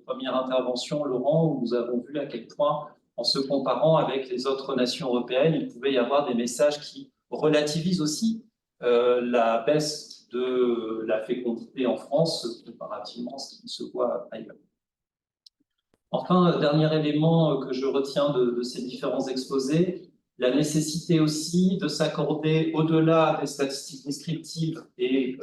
première intervention, Laurent, où nous avons vu à quel point, en se comparant avec les autres nations européennes, il pouvait y avoir des messages qui relativisent aussi la baisse de la fécondité en France comparativement à ce qui se voit ailleurs. Enfin, dernier élément que je retiens de ces différents exposés, la nécessité aussi de s'accorder au-delà des statistiques descriptives et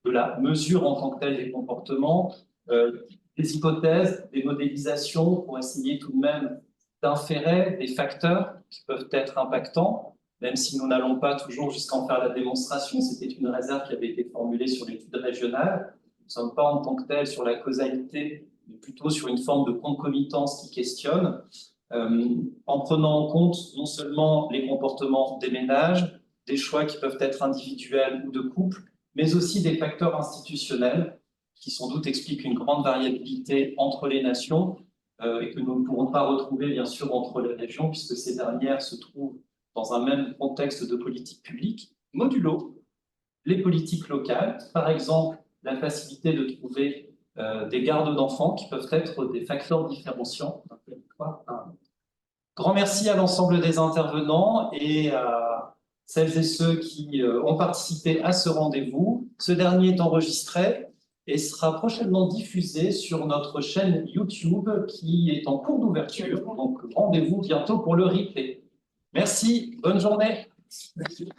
de la mesure en tant que telle des comportements, des hypothèses, des modélisations pour essayer tout de même d'inférer des facteurs qui peuvent être impactants, même si nous n'allons pas toujours jusqu'à en faire la démonstration. C'était une réserve qui avait été formulée sur l'étude régionale. Nous ne sommes pas en tant que tel sur la causalité, mais plutôt sur une forme de concomitance qui questionne, en prenant en compte non seulement les comportements des ménages, des choix qui peuvent être individuels ou de couple, mais aussi des facteurs institutionnels qui sans doute expliquent une grande variabilité entre les nations et que nous ne pourrons pas retrouver bien sûr entre les régions puisque ces dernières se trouvent dans un même contexte de politique publique, modulo les politiques locales, par exemple la facilité de trouver des gardes d'enfants qui peuvent être des facteurs différenciants d'un territoire à un autre. Grand merci à l'ensemble des intervenants et à celles et ceux qui ont participé à ce rendez-vous. Ce dernier est enregistré et sera prochainement diffusé sur notre chaîne YouTube qui est en cours d'ouverture. Donc rendez-vous bientôt pour le replay. Merci, bonne journée. Merci.